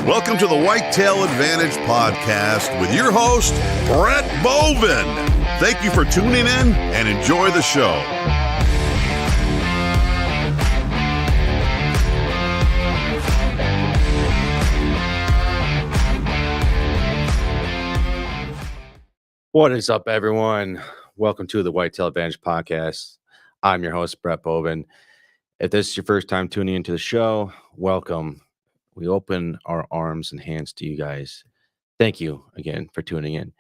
Welcome to the Whitetail Advantage Podcast with your host, Brett Bovin. Thank you for tuning in and enjoy the show. What is up, everyone? Welcome to the Whitetail Advantage Podcast. I'm your host, Brett Bovin. If this is your first time tuning into the show, welcome. We open our arms and hands to you guys. Thank you again for tuning in.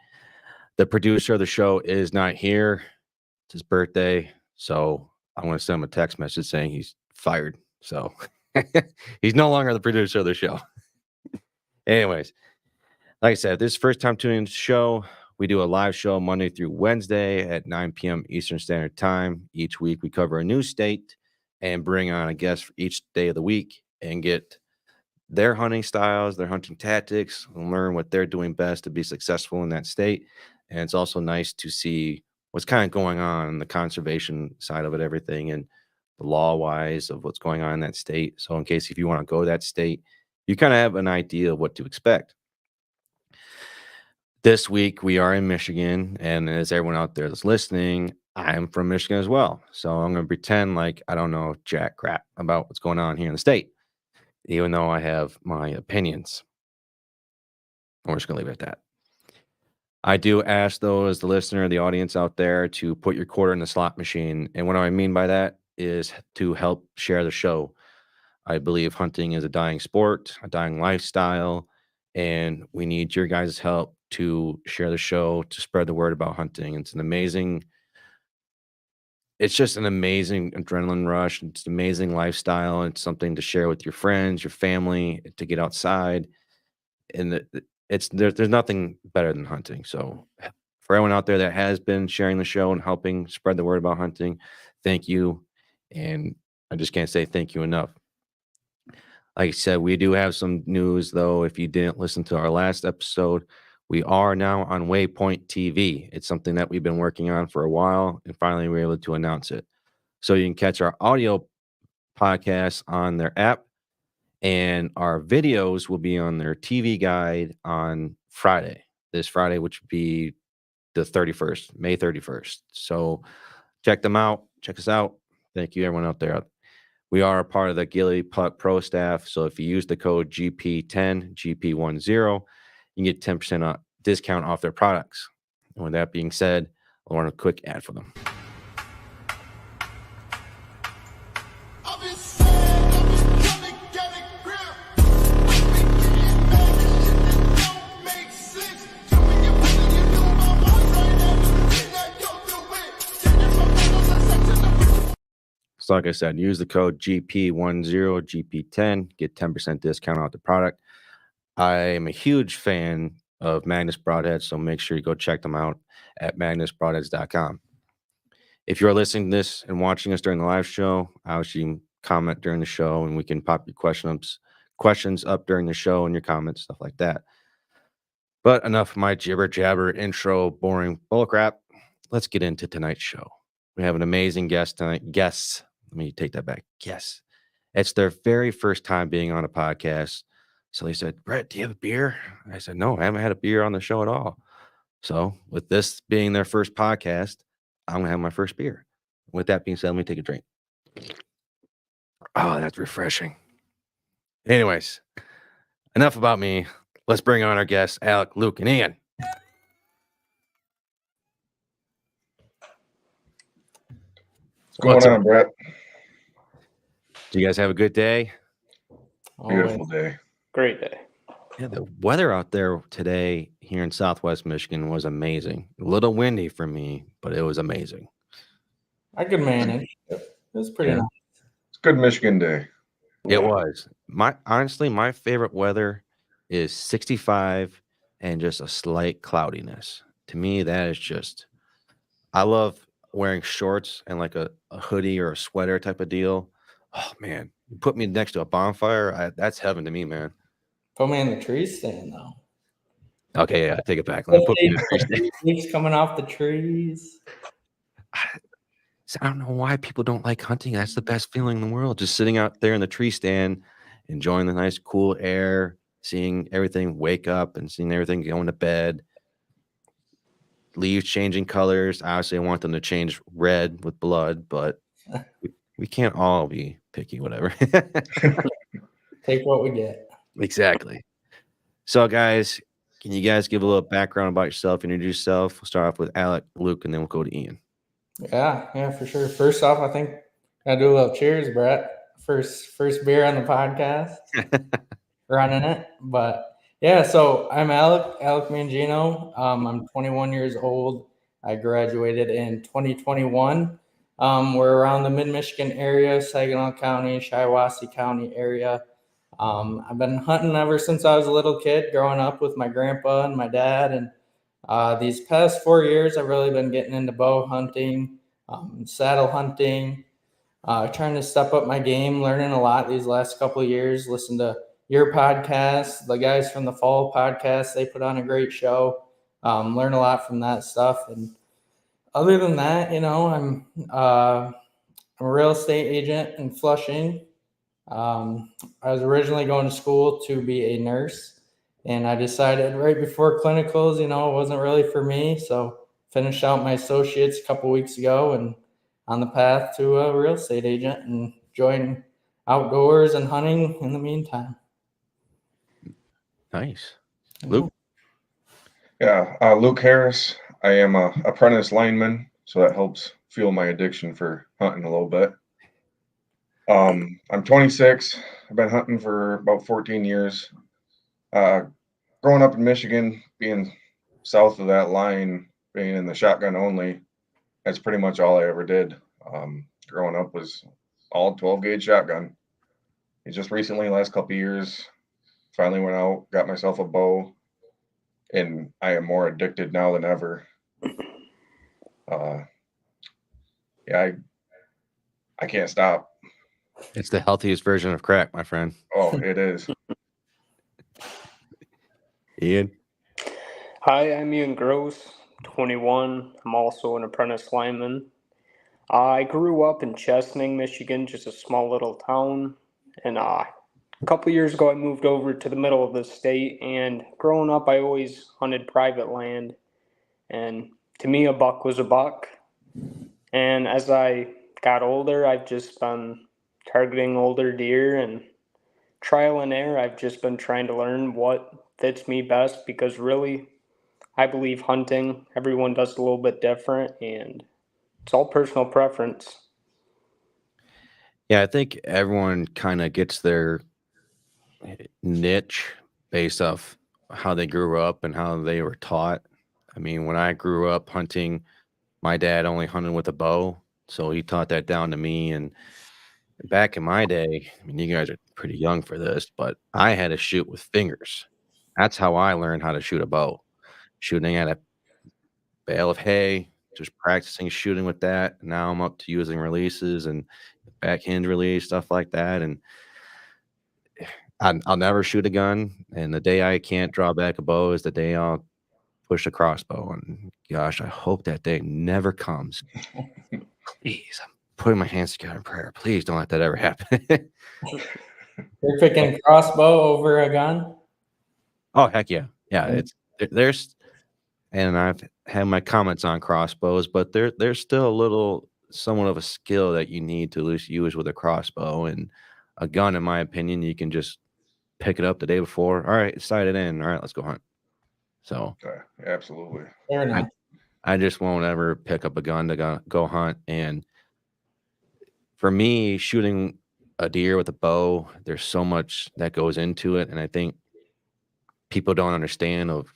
The producer of the show is not here. It's his birthday, so I'm going to send him a text message saying he's fired. So he's no longer the producer of the show. Anyways, like I said, if this is first time tuning into the show, we do a live show Monday through Wednesday at 9 p.m. Eastern Standard Time. Each week, we cover a new state and bring on a guest for each day of the week and get their hunting styles, their hunting tactics, and learn what they're doing best to be successful in that state. And it's also nice to see what's kind of going on the conservation side of it, everything, and the law-wise of what's going on in that state. So in case if you want to go to that state, you kind of have an idea of what to expect. This week, we are in Michigan, and as everyone out there that's listening, I'm from Michigan as well. So I'm going to pretend like I don't know jack crap about what's going on here in the state, even though I have my opinions. We're just going to leave it at that. I do ask, though, as the listener, the audience out there, to put your quarter in the slot machine. And what I mean by that is to help share the show. I believe hunting is a dying sport, a dying lifestyle, and we need your guys' help to share the show, to spread the word about hunting. It's just an amazing adrenaline rush. It's an amazing lifestyle. It's something to share with your friends, your family, to get outside. And there's nothing better than hunting. So for everyone out there that has been sharing the show and helping spread the word about hunting, thank you. And I just can't say thank you enough. Like I said, we do have some news, though. If you didn't listen to our last episode, we are now on Waypoint TV. It's something that we've been working on for a while, and finally we were able to announce it. So you can catch our audio podcasts on their app, and our videos will be on their TV guide on this Friday, which would be the 31st, May 31st. So check them out. Check us out. Thank you, everyone out there. We are a part of the Gilly Puck Pro staff. So if you use the code GP10, GP10, you can get 10% discount off their products. And with that being said, I want a quick ad for them. So like I said, use the code GP10, GP10, get 10% discount off the product. I am a huge fan of MAGNUS Broadheads, so make sure you go check them out at magnusbroadheads.com. If you're listening to this and watching us during the live show, obviously comment during the show, and we can pop your questions up during the show and your comments, stuff like that. But enough of my jibber-jabber intro, boring bullcrap. Let's get into tonight's show. We have an amazing guest tonight. Let me take that back. Yes. It's their very first time being on a podcast. So they said, Brett, do you have a beer? I said, no, I haven't had a beer on the show at all. So with this being their first podcast, I'm going to have my first beer. With that being said, let me take a drink. Oh, that's refreshing. Anyways, enough about me. Let's bring on our guests, Alec, Luke, and Ian. What's going on, Brett? Do you guys have a good day? Beautiful day. Great day. Yeah, the weather out there today here in Southwest Michigan was amazing. A little windy for me, but it was amazing. I could manage. It was pretty nice. It's a good Michigan day. It was. Honestly, my favorite weather is 65 and just a slight cloudiness. To me, that is just, I love wearing shorts and like a hoodie or a sweater type of deal. Oh, man. You put me next to a bonfire, that's heaven to me, man. Put me in the tree stand, though. Okay, yeah, take it back. Let me put me in the tree stand. Leaves coming off the trees. I don't know why people don't like hunting. That's the best feeling in the world. Just sitting out there in the tree stand, enjoying the nice cool air, seeing everything wake up and seeing everything going to bed, leaves changing colors. Obviously, I want them to change red with blood, but we can't all be picky, whatever. Take what we get. Exactly. So, guys, can you guys give a little background about yourself, introduce yourself? We'll start off with Alec, Luke, and then we'll go to Ian. Yeah, for sure. First off, I think I do a little cheers, Brett. First beer on the podcast. Running it. But yeah, so I'm Alec Mangino. I'm 21 years old. I graduated in 2021. We're around the Mid-Michigan area, Saginaw County, Shiawassee County area. I've been hunting ever since I was a little kid, growing up with my grandpa and my dad. And these past 4 years, I've really been getting into bow hunting, saddle hunting, trying to step up my game, learning a lot these last couple of years. Listen to your podcast, the guys from the Fall podcast, they put on a great show. Learn a lot from that stuff. And other than that, I'm a real estate agent in Flushing. I was originally going to school to be a nurse, and I decided right before clinicals, it wasn't really for me. So finished out my associates a couple weeks ago and on the path to a real estate agent and enjoying outdoors and hunting in the meantime. Nice. Luke? Yeah, Luke Harris. I am a apprentice lineman, so that helps fuel my addiction for hunting a little bit. I'm 26. I've been hunting for about 14 years. Growing up in Michigan, being south of that line, being in the shotgun only, that's pretty much all I ever did. Growing up was all 12 gauge shotgun. It's just recently, last couple of years, finally went out, got myself a bow, and I am more addicted now than ever. Yeah, I can't stop. It's the healthiest version of crack, my friend. Oh, it is. Ian? Hi, I'm Ian Gross, 21. I'm also an apprentice lineman. I grew up in Chesaning, Michigan, just a small little town. And a couple years ago, I moved over to the middle of the state. And growing up, I always hunted private land. And to me, a buck was a buck. And as I got older, I've just been targeting older deer and trial and error. I've just been trying to learn what fits me best, because really, I believe hunting, everyone does a little bit different, and it's all personal preference. Yeah, I think everyone kind of gets their niche based off how they grew up and how they were taught. I mean, when I grew up hunting, my dad only hunted with a bow, so he taught that down to me. And back in my day, I mean, you guys are pretty young for this, but I had to shoot with fingers. That's how I learned how to shoot a bow. Shooting at a bale of hay, just practicing shooting with that. Now I'm up to using releases and back hinge release, stuff like that. And I'll never shoot a gun. And the day I can't draw back a bow is the day I'll push a crossbow. And gosh, I hope that day never comes. Please, I'm putting my hands together in prayer. Please don't let that ever happen. You're picking crossbow over a gun? Oh, heck yeah. Yeah, there's, and I've had my comments on crossbows, but there's still somewhat of a skill that you need to at least use with a crossbow. And a gun, in my opinion, you can just pick it up the day before. All right, sight it in. All right, let's go hunt. So Absolutely. Fair enough. I just won't ever pick up a gun to go hunt. And for me, shooting a deer with a bow, there's so much that goes into it. And I think people don't understand of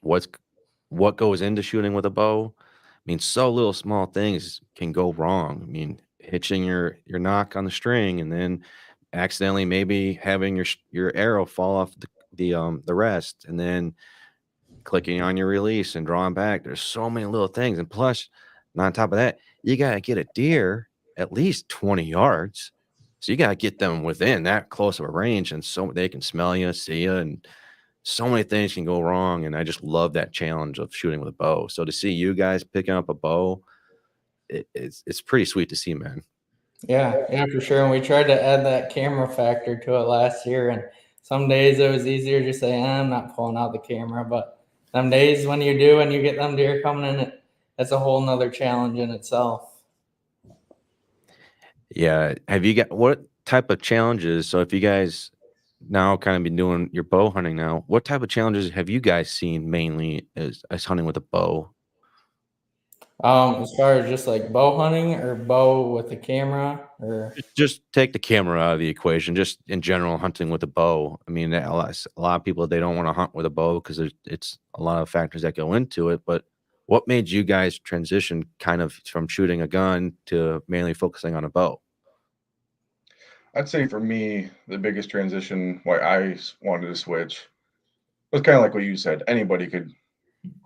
what goes into shooting with a bow. I mean, so little small things can go wrong. I mean, hitching your nock on the string and then accidentally maybe having your arrow fall off the rest, and then clicking on your release and drawing back. There's so many little things. And plus, on top of that, you got to get a deer at least 20 yards. So you got to get them within that close of a range, and so they can smell you, see you, and so many things can go wrong. And I just love that challenge of shooting with a bow. So to see you guys picking up a bow, it's pretty sweet to see, man. Yeah, for sure. And we tried to add that camera factor to it last year, and Some days it was easier to say, I'm not pulling out the camera. But some days when you do and you get them deer coming in, that's a whole nother challenge in itself. Yeah. Have you got what type of challenges? So if you guys now kind of been doing your bow hunting now, what type of challenges have you guys seen mainly as hunting with a bow? As far as just like bow hunting or bow with the camera, or Just take the camera out of the equation, just in general hunting with a bow. I mean, a lot of people, they don't want to hunt with a bow because it's a lot of factors that go into it. But what made you guys transition kind of from shooting a gun to mainly focusing on a bow? I'd say for me, the biggest transition why I wanted to switch was kind of like what you said. Anybody could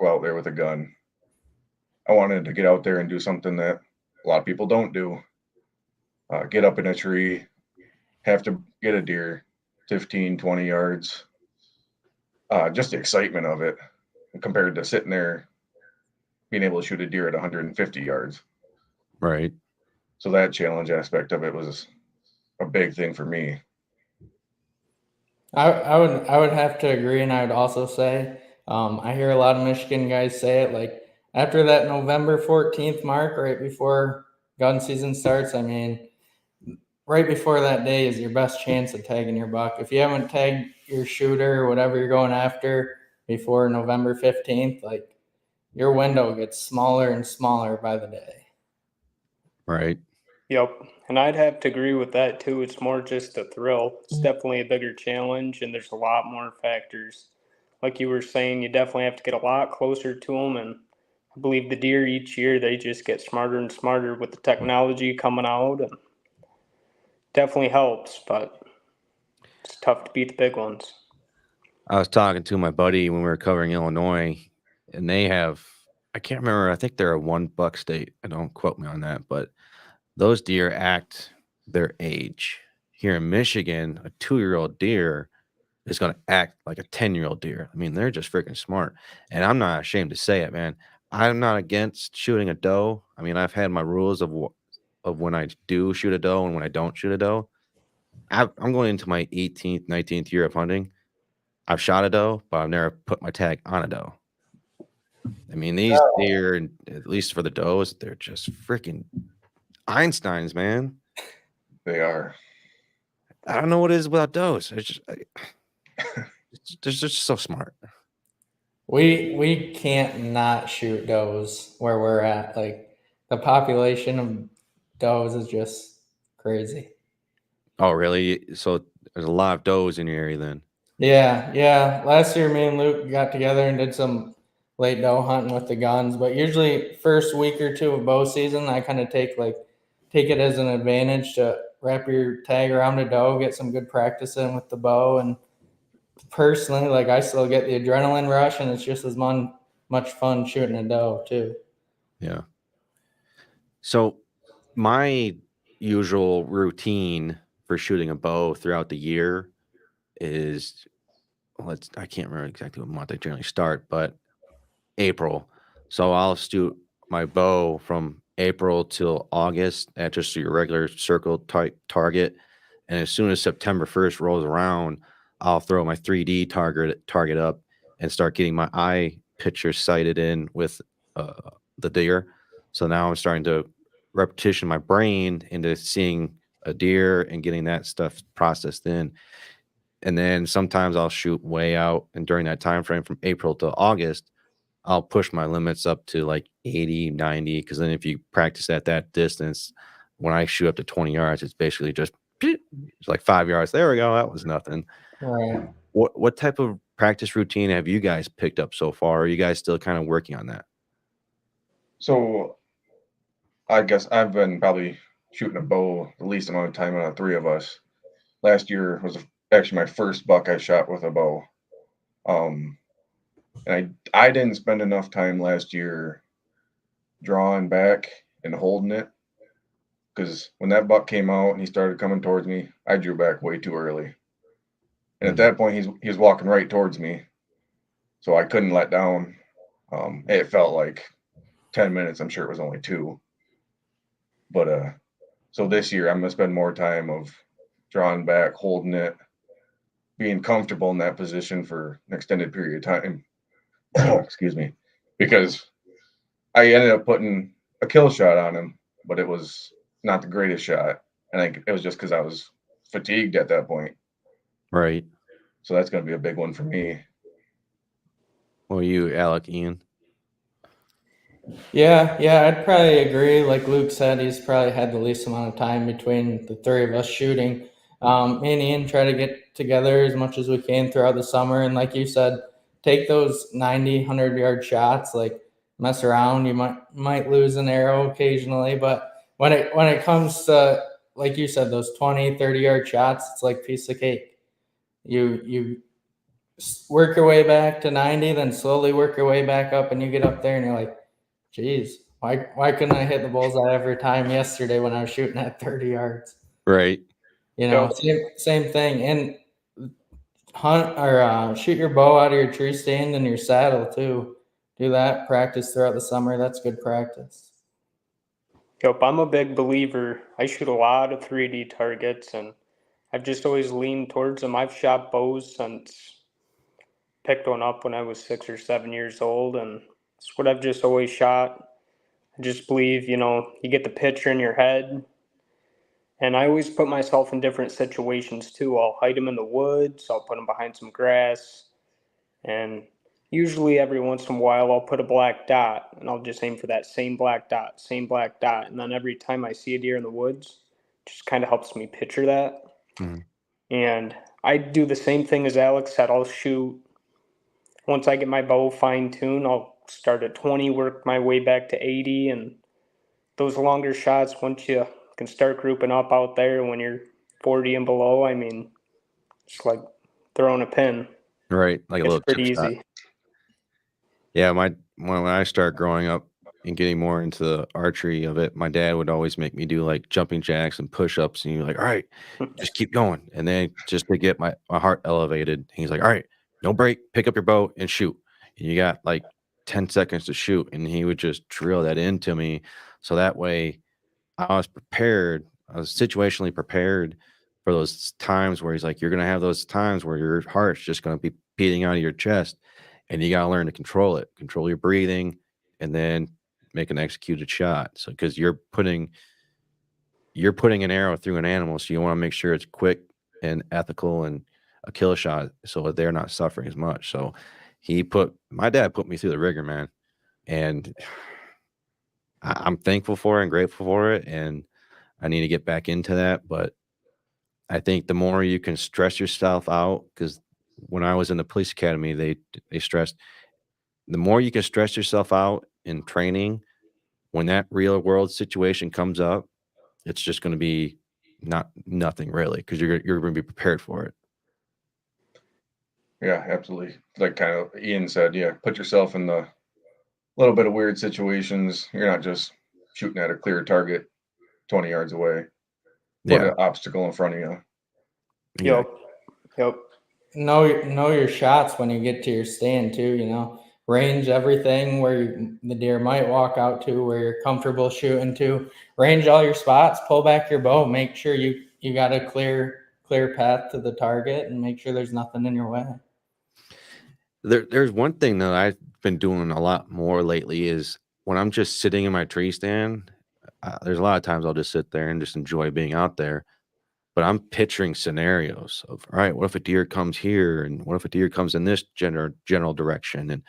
go out there with a gun. I wanted to get out there and do something that a lot of people don't do. Get up in a tree, have to get a deer 15, 20 yards. Just the excitement of it compared to sitting there being able to shoot a deer at 150 yards. Right. So that challenge aspect of it was a big thing for me. I would have to agree, and I would also say I hear a lot of Michigan guys say it like after that November 14th mark, right before gun season starts. I mean, right before that day is your best chance of tagging your buck. If you haven't tagged your shooter or whatever you're going after before November 15th, like your window gets smaller and smaller by the day. Right. Yep. And I'd have to agree with that too. It's more just a thrill. It's definitely a bigger challenge, and there's a lot more factors. Like you were saying, you definitely have to get a lot closer to them. And I believe the deer each year, they just get smarter and smarter with the technology coming out. And definitely helps, but it's tough to beat the big ones. I was talking to my buddy when we were covering Illinois, and they have, I can't remember, I think they're a 1 buck state. I don't quote me on that, but those deer act their age. Here in Michigan, a 2-year-old deer is going to act like a 10-year-old deer. I mean, they're just freaking smart. And I'm not ashamed to say it, man. I'm not against shooting a doe. I mean, I've had my rules of when I do shoot a doe and when I don't shoot a doe. I'm going into my 18th, 19th year of hunting. I've shot a doe, but I've never put my tag on a doe. I mean, these deer, at least for the does, they're just freaking Einsteins, man. They are. I don't know what it is about does. It's just, they're just so smart. We can't not shoot does where we're at. Like the population of does is just crazy. Oh, really? So there's a lot of does in your area then? Yeah. Last year, me and Luke got together and did some late doe hunting with the guns. But usually, first week or two of bow season, I kind of take it as an advantage to wrap your tag around a doe, get some good practice in with the bow. And personally, like I still get the adrenaline rush, and it's just as much fun shooting a doe too. Yeah. So my usual routine for shooting a bow throughout the year is, I can't remember exactly what month I generally start, but April. So I'll shoot my bow from April till August at just your regular circle type target. And as soon as September 1st rolls around, I'll throw my 3D target up and start getting my eye picture sighted in with the deer. So now I'm starting to repetition my brain into seeing a deer and getting that stuff processed in. And then sometimes I'll shoot way out, and during that time frame from April to August, I'll push my limits up to like 80, 90, because then if you practice at that distance, when I shoot up to 20 yards, it's basically just it's like 5 yards. There we go. That was nothing. Right. What type of practice routine have you guys picked up so far? Or are you guys still kind of working on that? So I guess I've been probably shooting a bow the least amount of time out of 3 of us. Last year was actually my first buck I shot with a bow. And I didn't spend enough time last year drawing back and holding it, because when that buck came out and he started coming towards me, I drew back way too early. And at that point, he was walking right towards me, so I couldn't let down. It felt like 10 minutes. I'm sure it was only 2. But so this year, I'm gonna spend more time of drawing back, holding it, being comfortable in that position for an extended period of time. Excuse me. Because I ended up putting a kill shot on him, but it was not the greatest shot. And I think it was just because I was fatigued at that point. Right. So that's going to be a big one for me. Well, you, Alec, Ian. Yeah, I'd probably agree. Like Luke said, he's probably had the least amount of time between the three of us shooting. Me and Ian try to get together as much as we can throughout the summer. And like you said, take those 90, 100-yard shots, like mess around. You might lose an arrow occasionally, but when it comes to, like you said, those 20, 30-yard shots, it's like piece of cake. You work your way back to 90, then slowly work your way back up, and you get up there and you're like, geez, why couldn't I hit the bullseye every time yesterday when I was shooting at 30 yards? Right. You know, same thing. And hunt or shoot your bow out of your tree stand in your saddle too. Do that, practice throughout the summer. That's good practice. Yep, I'm a big believer. I shoot a lot of 3D targets, and I've just always leaned towards them. I've shot bows since picked one up when I was 6 or 7 years old, and it's what I've just always shot. I just believe, you get the picture in your head, and I always put myself in different situations too. I'll hide them in the woods, I'll put them behind some grass, and usually every once in a while I'll put a black dot, and I'll just aim for that same black dot, and then every time I see a deer in the woods, it just kind of helps me picture that. Mhm. And I do the same thing as Alex said. I'll shoot. Once I get my bow fine-tuned, I'll start at 20, work my way back to 80, and those longer shots, once you can start grouping up out there when you're 40 and below, I mean, it's like throwing a pin. Right. Like a It's little pretty chip shot. easy. Yeah, when I started growing up and getting more into the archery of it, my dad would always make me do like jumping jacks and push-ups, and you're like, all right, just keep going. And then just to get my heart elevated, he's like, all right, no break, pick up your bow and shoot. And you got like 10 seconds to shoot. And he would just drill that into me. So that way I was prepared. I was situationally prepared for those times where he's like, you're going to have those times where your heart's just going to be beating out of your chest, and you got to learn to control it, control your breathing, and then make an executed shot. So, because you're putting an arrow through an animal, so you want to make sure it's quick and ethical and a kill shot, so that they're not suffering as much. So, my dad put me through the rigor, man, and I'm thankful for it and grateful for it, and I need to get back into that. But I think the more you can stress yourself out, because when I was in the police academy, they stressed the more you can stress yourself out in training, when that real world situation comes up, it's just going to be nothing really, because you're going to be prepared for it. Yeah, absolutely. Like kind of Ian said, yeah, put yourself in the little bit of weird situations. You're not just shooting at a clear target 20 yards away. Put an obstacle in front of you. Yeah. Yep. Know your shots when you get to your stand too. Range everything where the deer might walk out to, where you're comfortable shooting to. Range all your spots, pull back your bow, make sure you got a clear path to the target, and make sure there's nothing in your way. There's one thing that I've been doing a lot more lately is when I'm just sitting in my tree stand, there's a lot of times I'll just sit there and just enjoy being out there. But I'm picturing scenarios of, all right, what if a deer comes here, and what if a deer comes in this general direction, and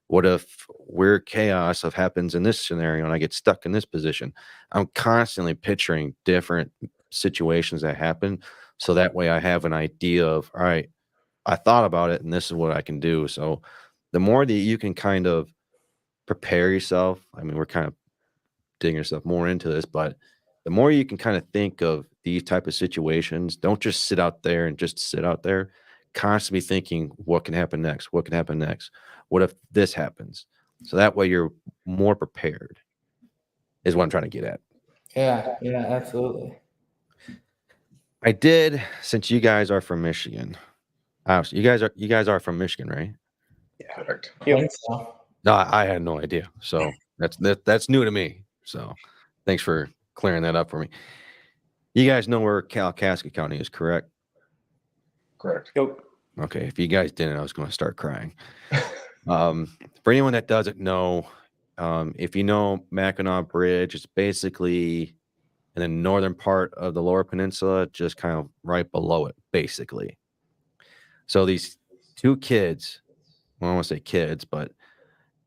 what if weird chaos happens in this scenario and I get stuck in this position? I'm constantly picturing different situations that happen, so that way I have an idea of, all right, I thought about it and this is what I can do. So the more that you can kind of prepare yourself, I mean, we're kind of digging yourself more into this, but the more you can kind of think of these type of situations, don't just sit out there and just sit out there, constantly thinking what can happen next, what can happen next, what if this happens? So that way you're more prepared, is what I'm trying to get at. Yeah, absolutely. I did, since you guys are from Michigan. So you guys are from Michigan, right? Yeah. Correct. I think so. No, I had no idea. So that's new to me. So thanks for clearing that up for me. You guys know where Kalkaska County is, correct? Correct. Yep. Okay, if you guys didn't, I was going to start crying. For anyone that doesn't know, if you know Mackinac Bridge, it's basically in the northern part of the Lower Peninsula, just kind of right below it, basically. So these two kids, well, I don't want to say kids, but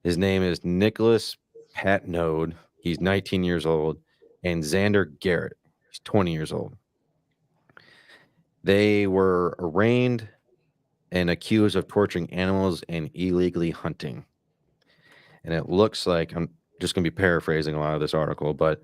his name is Nicholas Patnode. He's 19 years old, and Xander Garrett. He's 20 years old. They were arraigned and accused of torturing animals and illegally hunting. And it looks like, I'm just going to be paraphrasing a lot of this article, but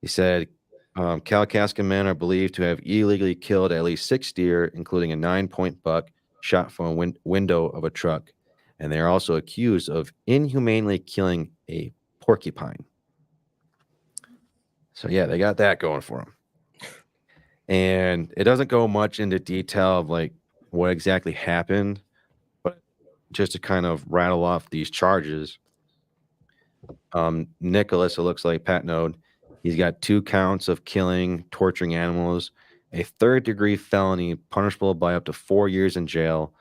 he said Kalkaska men are believed to have illegally killed at least 6 deer, including a 9-point buck shot from a window of a truck. And they are also accused of inhumanely killing a porcupine. So, yeah, they got that going for them. And it doesn't go much into detail of like what exactly happened, but just to kind of rattle off these charges. Nicholas, it looks like Patnode, he's got 2 counts of killing, torturing animals, a 3rd-degree felony punishable by up to 4 years in jail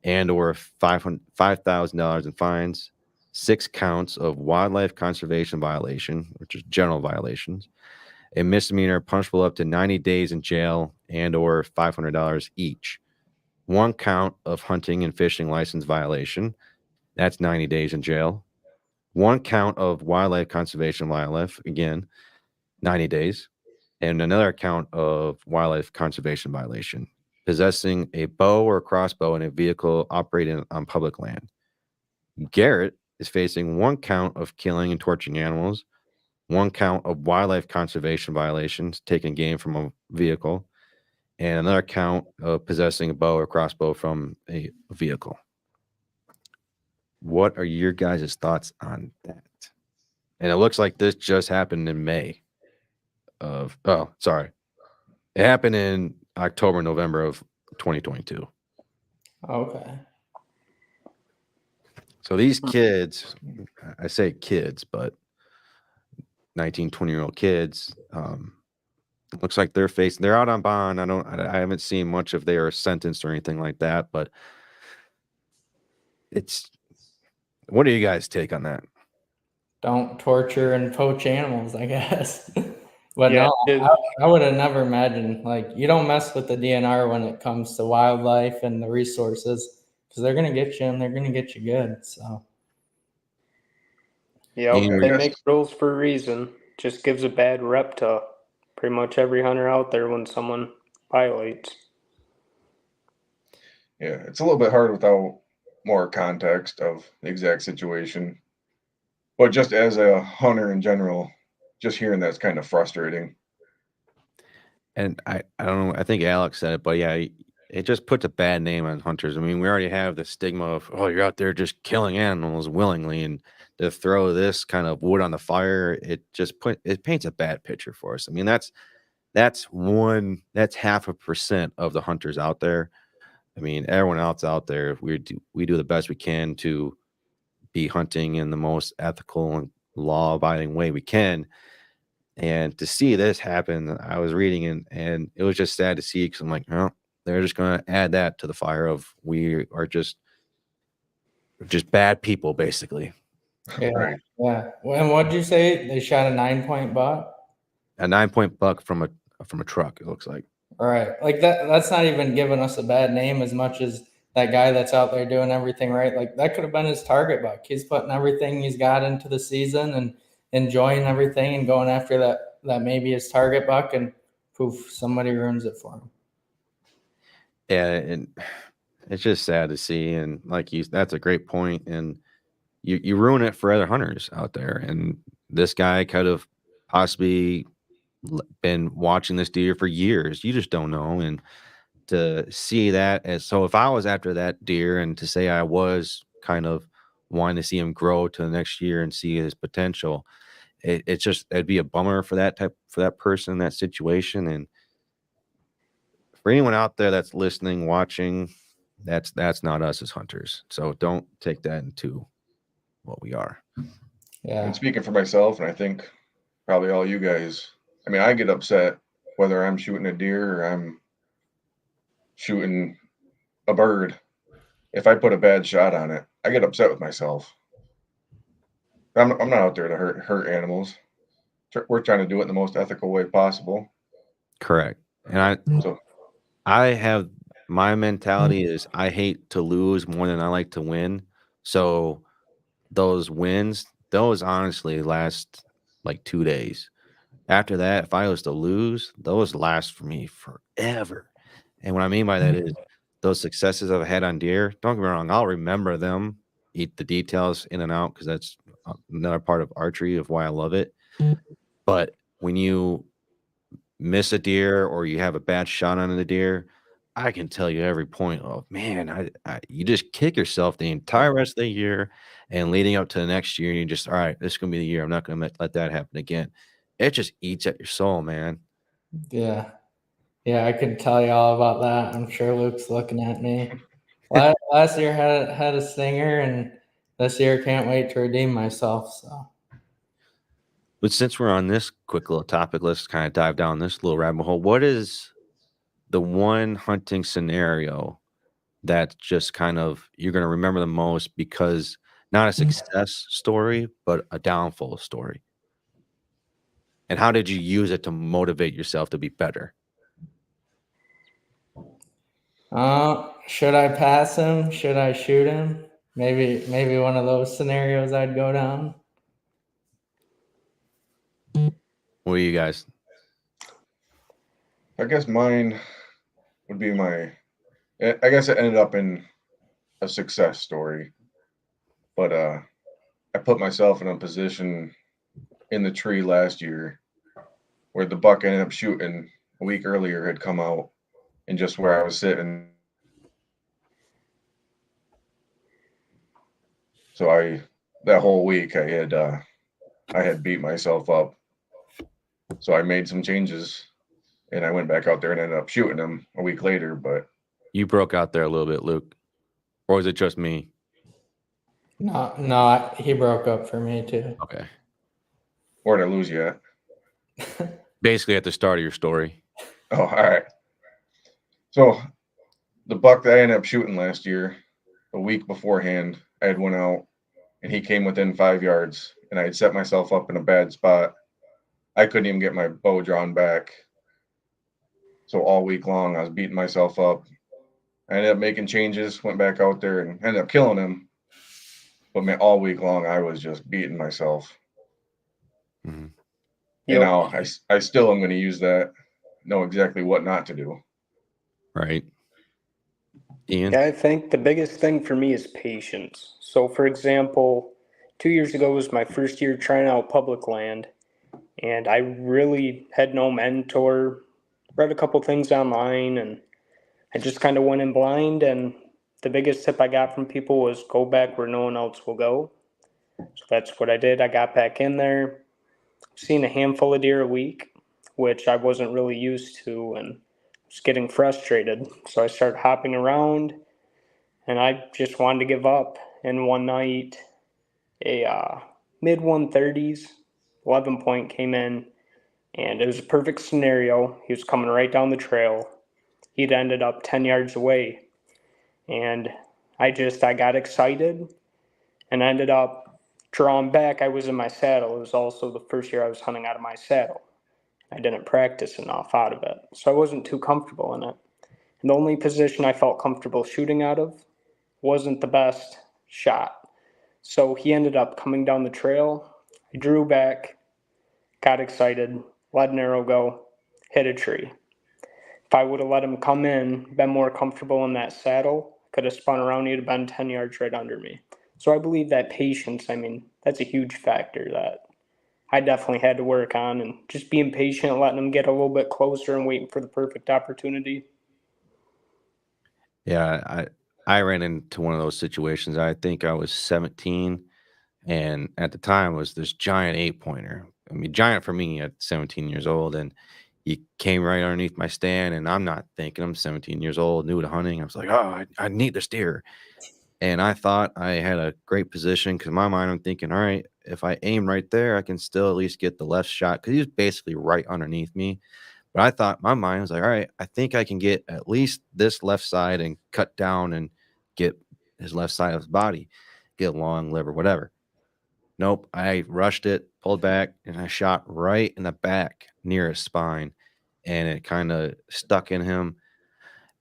and or $5,000 in fines, 6 counts of wildlife conservation violation, which is general violations, a misdemeanor punishable up to 90 days in jail and or $500 each, 1 count of hunting and fishing license violation, that's 90 days in jail, 1 count of wildlife conservation wildlife, again, 90 days, and another count of wildlife conservation violation, possessing a bow or crossbow in a vehicle operating on public land. Garrett is facing 1 count of killing and torturing animals, 1 count of wildlife conservation violations, taking game from a vehicle, and another count of possessing a bow or crossbow from a vehicle. What are your guys' thoughts on that? And it looks like this just happened in May of, it happened in October, November of 2022. Okay. So these kids, I say kids, but 19, 20-year-old kids, looks like they're out on bond. I haven't seen much if they are sentenced or anything like that, but what do you guys take on that? Don't torture and poach animals, I guess. But Yeah, no, I would have never imagined, like, you don't mess with the DNR when it comes to wildlife and the resources, because they're going to get you and they're going to get you good. So, yeah, Yeah, they yes. make rules for a reason. Just gives a bad rep to pretty much every hunter out there when someone violates. Yeah, it's a little bit hard without more context of the exact situation. But just as a hunter in general, just hearing that's kind of frustrating. And I don't know, I think Alex said it, but yeah, it just puts a bad name on hunters. I mean, we already have the stigma of, oh, you're out there just killing animals willingly, and to throw this kind of wood on the fire, it paints a bad picture for us. I mean, that's 0.5% of the hunters out there. I mean, everyone else out there, we do the best we can to be hunting in the most ethical and law-abiding way we can. And to see this happen, I was reading and it was just sad to see, because I'm like, oh, they're just going to add that to the fire of we are just bad people, basically. yeah. Right. Yeah. And what did you say? They shot a 9-point buck? A 9-point buck from a truck, it looks like. All right. Like that's not even giving us a bad name as much as that guy that's out there doing everything right. Like that could have been his target buck. He's putting everything he's got into the season and enjoying everything and going after that maybe his target buck, and poof, somebody ruins it for him. Yeah, and it's just sad to see. And that's a great point. And you ruin it for other hunters out there. And this guy could have possibly been watching this deer for years. You just don't know. And to see that so if I was after that deer and to say I was kind of wanting to see him grow to the next year and see his potential, it'd be a bummer for that person in that situation. And for anyone out there that's listening, watching, that's not us as hunters. So don't take that into what we are. Yeah. And speaking for myself, and I think probably all you guys, I mean, I get upset whether I'm shooting a deer or I'm shooting a bird. if I put a bad shot on it, I get upset with myself. I'm not out there to hurt animals. We're trying to do it in the most ethical way possible. Correct. And I have my mentality is I hate to lose more than I like to win. So those wins, those honestly last like 2 days. After that, if I was to lose, those last for me forever. And what I mean by that is those successes I've had on deer, don't get me wrong, I'll remember them, eat the details in and out, because that's another part of archery of why I love it. But when you miss a deer or you have a bad shot on the deer, I can tell you every point of, man, you just kick yourself the entire rest of the year, and leading up to the next year, you just, all right, this is going to be the year. I'm not going to let that happen again. It just eats at your soul, man. Yeah. Yeah, I could tell you all about that. I'm sure Luke's looking at me. Last year had a stinger, and this year can't wait to redeem myself. So, but since we're on this quick little topic, let's kind of dive down this little rabbit hole. What is the one hunting scenario that just kind of you're going to remember the most, because not a success story, but a downfall story? And how did you use it to motivate yourself to be better? Should I pass him? Should I shoot him? Maybe one of those scenarios I'd go down. What are you guys? I guess mine would be I guess it ended up in a success story, but I put myself in a position in the tree last year where the buck ended up shooting a week earlier had come out, and just where I was sitting. So that whole week I had beat myself up. So I made some changes, and I went back out there and ended up shooting him a week later. But you broke out there a little bit, Luke, or was it just me? No, he broke up for me too. Okay. Where did I lose you at? Basically at the start of your story. Oh, all right. So the buck that I ended up shooting last year, a week beforehand, I had went out and he came within 5 yards, and I had set myself up in a bad spot. I couldn't even get my bow drawn back. So all week long, I was beating myself up. I ended up making changes, went back out there and ended up killing him. But all week long, I was just beating myself. Mm-hmm. You know, I still am going to use that, know exactly what not to do. Right. Ian? Yeah, I think the biggest thing for me is patience. So, for example, 2 years ago was my first year trying out public land, and I really had no mentor, read a couple things online, and I just kind of went in blind. And the biggest tip I got from people was go back where no one else will go. So that's what I did. I got back in there, seen a handful of deer a week, which I wasn't really used to, and was getting frustrated. So I started hopping around, and I just wanted to give up. And one night, a mid 130s 11 point came in, and it was a perfect scenario. He was coming right down the trail. He'd ended up 10 yards away, and I got excited and ended up drawing back. I was in my saddle. It was also the first year I was hunting out of my saddle. I didn't practice enough out of it, so I wasn't too comfortable in it. And the only position I felt comfortable shooting out of wasn't the best shot. So he ended up coming down the trail. I drew back, got excited, let an arrow go, hit a tree. If I would have let him come in, been more comfortable in that saddle, could have spun around, he'd have been 10 yards right under me. So I believe that patience, that's a huge factor that I definitely had to work on, and just being patient, letting them get a little bit closer and waiting for the perfect opportunity. Yeah, I ran into one of those situations. I think I was 17, and at the time was this giant 8-pointer. I mean, giant for me at 17 years old, and he came right underneath my stand, and I'm not thinking, I'm 17 years old, new to hunting. I was like, oh, I need this deer. And I thought I had a great position, because in my mind, I'm thinking, all right, if I aim right there, I can still at least get the left shot, because he was basically right underneath me. But I thought, my mind was like, all right, I think I can get at least this left side and cut down and get his left side of his body, get long liver, whatever. Nope. I rushed it, pulled back, and I shot right in the back near his spine, and it kind of stuck in him.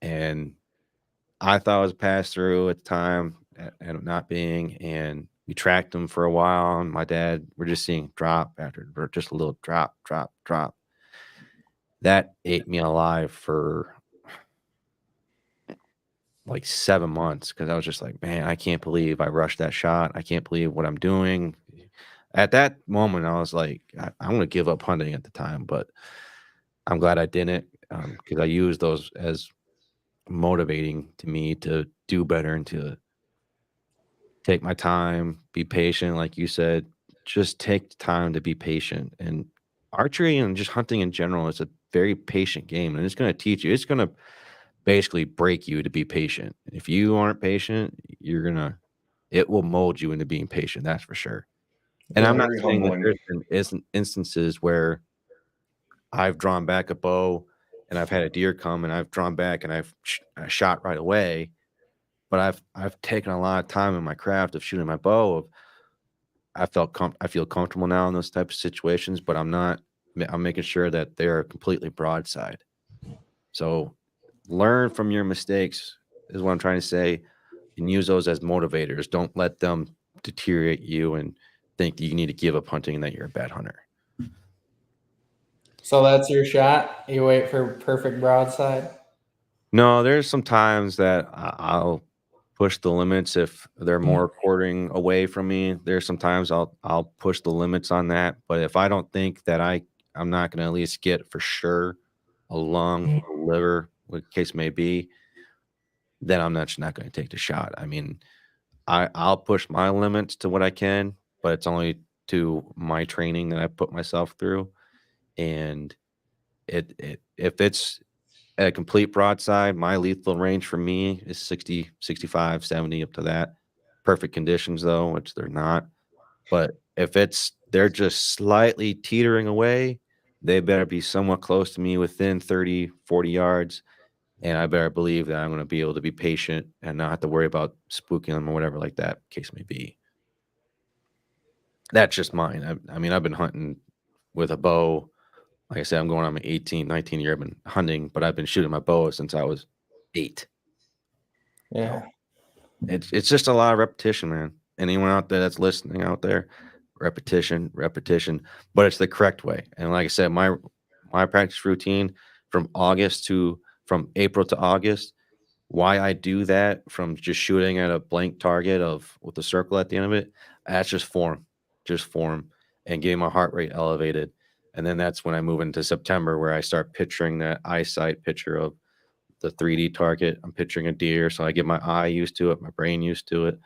And I thought it was a pass through at the time, and not being. And we tracked him for a while. And my dad, we're just seeing drop after just a little drop. That ate me alive for like 7 months, because I was just like, man, I can't believe I rushed that shot. I can't believe what I'm doing. At that moment, I was like, I'm going to give up hunting at the time, but I'm glad I didn't, because I used those as motivating to me to do better and to take my time, be patient. Like you said, just take time to be patient. And archery and just hunting in general is a very patient game, and it's going to teach you. It's going to basically break you to be patient. If you aren't patient, it will mold you into being patient. That's for sure. And I'm not Very saying that humbling. there's been instances where I've drawn back a bow and I've had a deer come and I've drawn back and I've shot right away. But I've taken a lot of time in my craft of shooting my bow. I feel comfortable now in those types of situations, but I'm making sure that they're completely broadside. So learn from your mistakes is what I'm trying to say, and use those as motivators. Don't let them deteriorate you and think you need to give up hunting and that you're a bad hunter. So that's your shot. You wait for perfect broadside. No, there's some times that I'll push the limits if they're more quartering away from me. There's sometimes I'll push the limits on that. But if I don't think that I'm not going to at least get for sure a lung, a liver, what the case may be, then I'm not going to take the shot. I mean, I'll push my limits to what I can, but it's only to my training that I put myself through. And if it's a complete broadside, my lethal range for me is 60, 65, 70, up to that. Perfect conditions, though, which they're not. But if they're just slightly teetering away, they better be somewhat close to me within 30, 40 yards. And I better believe that I'm going to be able to be patient and not have to worry about spooking them or whatever like that case may be. That's just mine. I mean, I've been hunting with a bow. Like I said, I'm going on my 18, 19 year. I've been hunting, but I've been shooting my bow since I was 8. Yeah. It's just a lot of repetition, man. Anyone out there that's listening out there, repetition, but it's the correct way. And like I said, my practice routine from April to August, why I do that from just shooting at a blank target with a circle at the end of it, that's just form and getting my heart rate elevated. And then that's when I move into September, where I start picturing that eyesight picture of the 3D target. I'm picturing a deer, so I get my eye used to it, my brain used to it.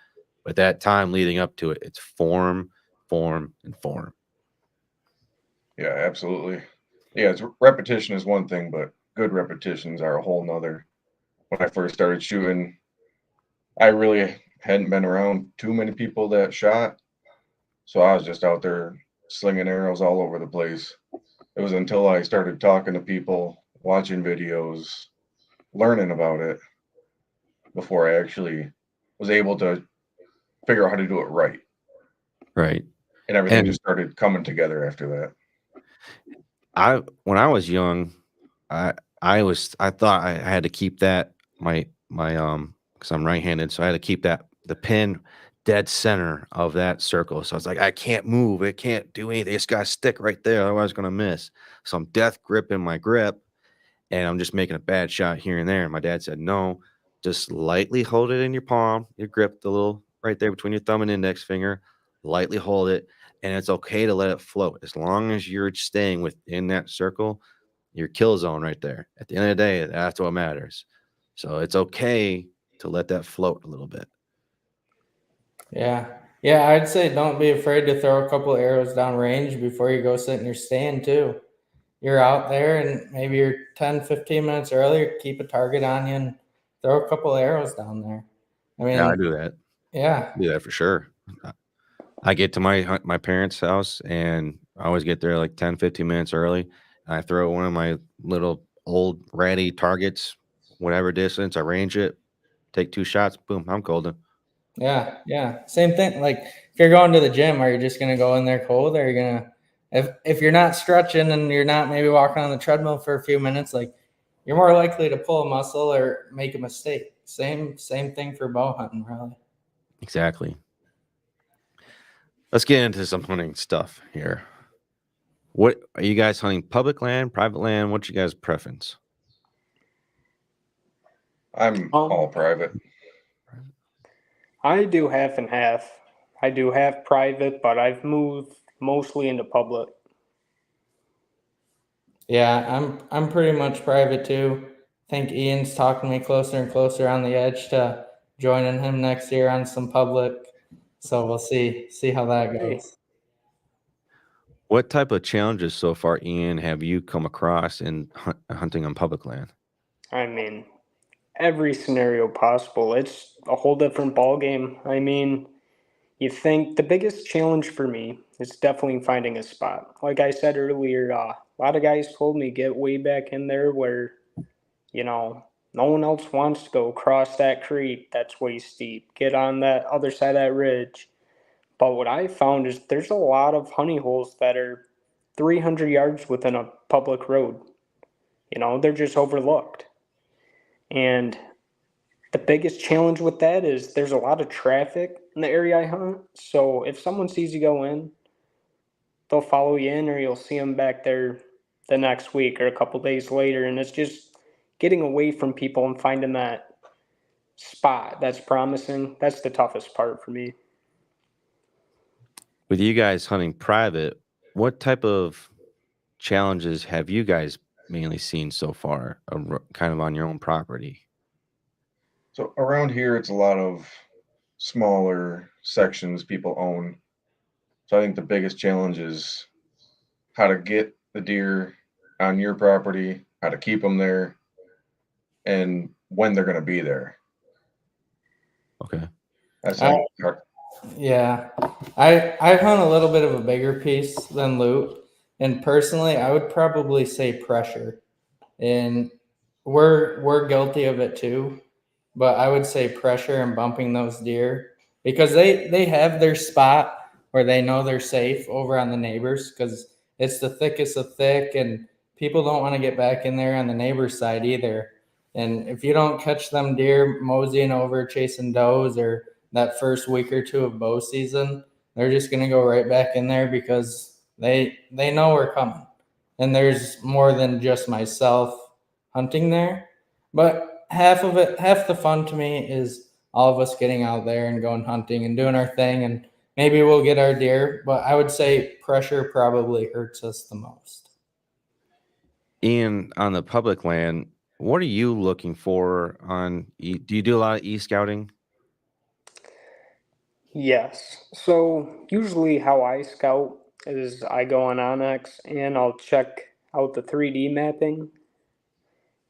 But that time leading up to it, it's form, and form. Yeah, absolutely. Yeah, repetition is one thing, but good repetitions are a whole nother. When I first started shooting, I really hadn't been around too many people that shot, so I was just out there slinging arrows all over the place. It was until I started talking to people, watching videos, learning about it, before I actually was able to figure out how to do it right. Right. And everything just started coming together after that. When I was young, I thought I had to keep that my because I'm right-handed, so I had to keep the pin dead center of that circle. So I was like, I can't move, it can't do anything. It's got to stick right there, otherwise I'm gonna miss. So I'm death gripping my grip, and I'm just making a bad shot here and there. And my dad said, no, just lightly hold it in your palm, your grip, the little right there between your thumb and index finger, lightly hold it, and it's okay to let it float as long as you're staying within that circle, your kill zone right there. At the end of the day, that's what matters. So it's okay to let that float a little bit. Yeah. I'd say don't be afraid to throw a couple arrows down range before you go sit in your stand too. You're out there and maybe you're 10, 15 minutes earlier, keep a target on you and throw a couple arrows down there. I mean, yeah, I do that. Yeah. I do that for sure. I get to my parents' house and I always get there like 10, 15 minutes early. And I throw one of my little old ratty targets, whatever distance, I range it, take 2 shots, boom, I'm golden. Yeah. Same thing. Like if you're going to the gym, are you just gonna go in there cold, or are you gonna if you're not stretching and you're not maybe walking on the treadmill for a few minutes, like you're more likely to pull a muscle or make a mistake. Same thing for bow hunting, really. Exactly. Let's get into some hunting stuff here. What are you guys hunting? Public land, private land? What's your guys' preference? I'm all private. I do half and half. I do half private, but I've moved mostly into public. Yeah, I'm pretty much private too. I think Ian's talking me closer and closer on the edge to joining him next year on some public. So we'll see how that goes. What type of challenges so far, Ian, have you come across in hunting on public land? I mean, every scenario possible. It's a whole different ball game. I mean, you think the biggest challenge for me is definitely finding a spot. Like I said earlier, a lot of guys told me get way back in there where, no one else wants to go across that creek. That's way steep. Get on that other side of that ridge. But what I found is there's a lot of honey holes that are 300 yards within a public road. They're just overlooked. And the biggest challenge with that is there's a lot of traffic in the area I hunt. So if someone sees you go in, they'll follow you in, or you'll see them back there the next week or a couple days later. And it's just getting away from people and finding that spot that's promising. That's the toughest part for me. With you guys hunting private, what type of challenges have you guys mainly seen so far, kind of on your own property? So around here, it's a lot of smaller sections people own. So I think the biggest challenge is how to get the deer on your property, how to keep them there, and when they're going to be there. Okay. That's hard. Yeah. I hunt a little bit of a bigger piece than loot. And personally, I would probably say pressure. And we're guilty of it too. But I would say pressure and bumping those deer, because they have their spot where they know they're safe over on the neighbors, because it's the thickest of thick, and people don't want to get back in there on the neighbor's side either. And if you don't catch them deer moseying over chasing does or that first week or two of bow season, they're just going to go right back in there because they know we're coming. And there's more than just myself hunting there. But half the fun to me is all of us getting out there and going hunting and doing our thing, and maybe we'll get our deer. But I would say pressure probably hurts us the most. Ian, on the public land, what are you looking for do you do a lot of e-scouting? Yes. So usually how I scout is I go on Onyx and I'll check out the 3D mapping.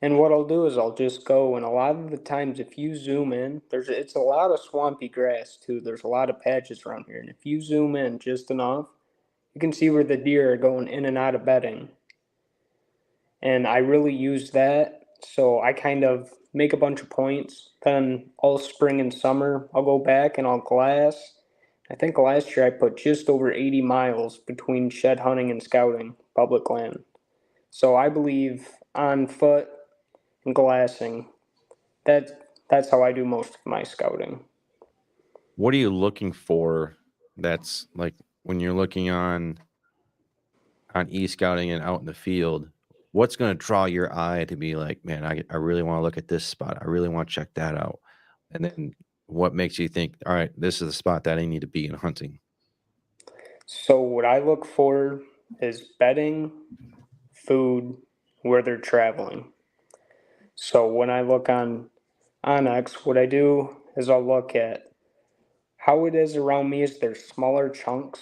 And what I'll do is I'll just go, and a lot of the times if you zoom in, it's a lot of swampy grass too. There's a lot of patches around here. And if you zoom in just enough, you can see where the deer are going in and out of bedding. And I really use that. So I kind of make a bunch of points. Then all spring and summer, I'll go back and I'll glass. I think last year I put just over 80 miles between shed hunting and scouting public land. So I believe on foot and glassing, that's how I do most of my scouting. What are you looking for that's like when you're looking on e-scouting and out in the field? What's going to draw your eye to be like, man, I really want to look at this spot. I really want to check that out. And then what makes you think, all right, this is the spot that I need to be in hunting? So what I look for is bedding, food, where they're traveling. So when I look on Onyx, what I do is I'll look at how it is around me. Is there smaller chunks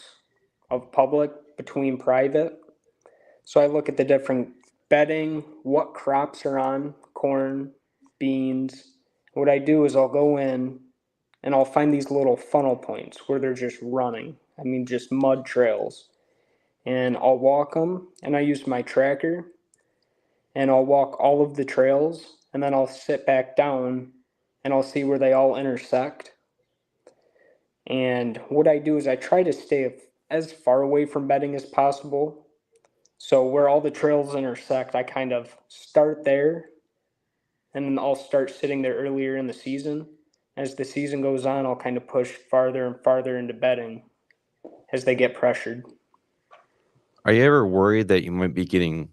of public between private? So I look at the different bedding, what crops are on, corn, beans. What I do is I'll go in and I'll find these little funnel points where they're just running. I mean, just mud trails. And I'll walk them, and I use my tracker, and I'll walk all of the trails, and then I'll sit back down and I'll see where they all intersect. And what I do is I try to stay as far away from bedding as possible. So where all the trails intersect, I kind of start there, and then I'll start sitting there earlier in the season. As the season goes on, I'll kind of push farther and farther into bedding as they get pressured. Are you ever worried that you might be getting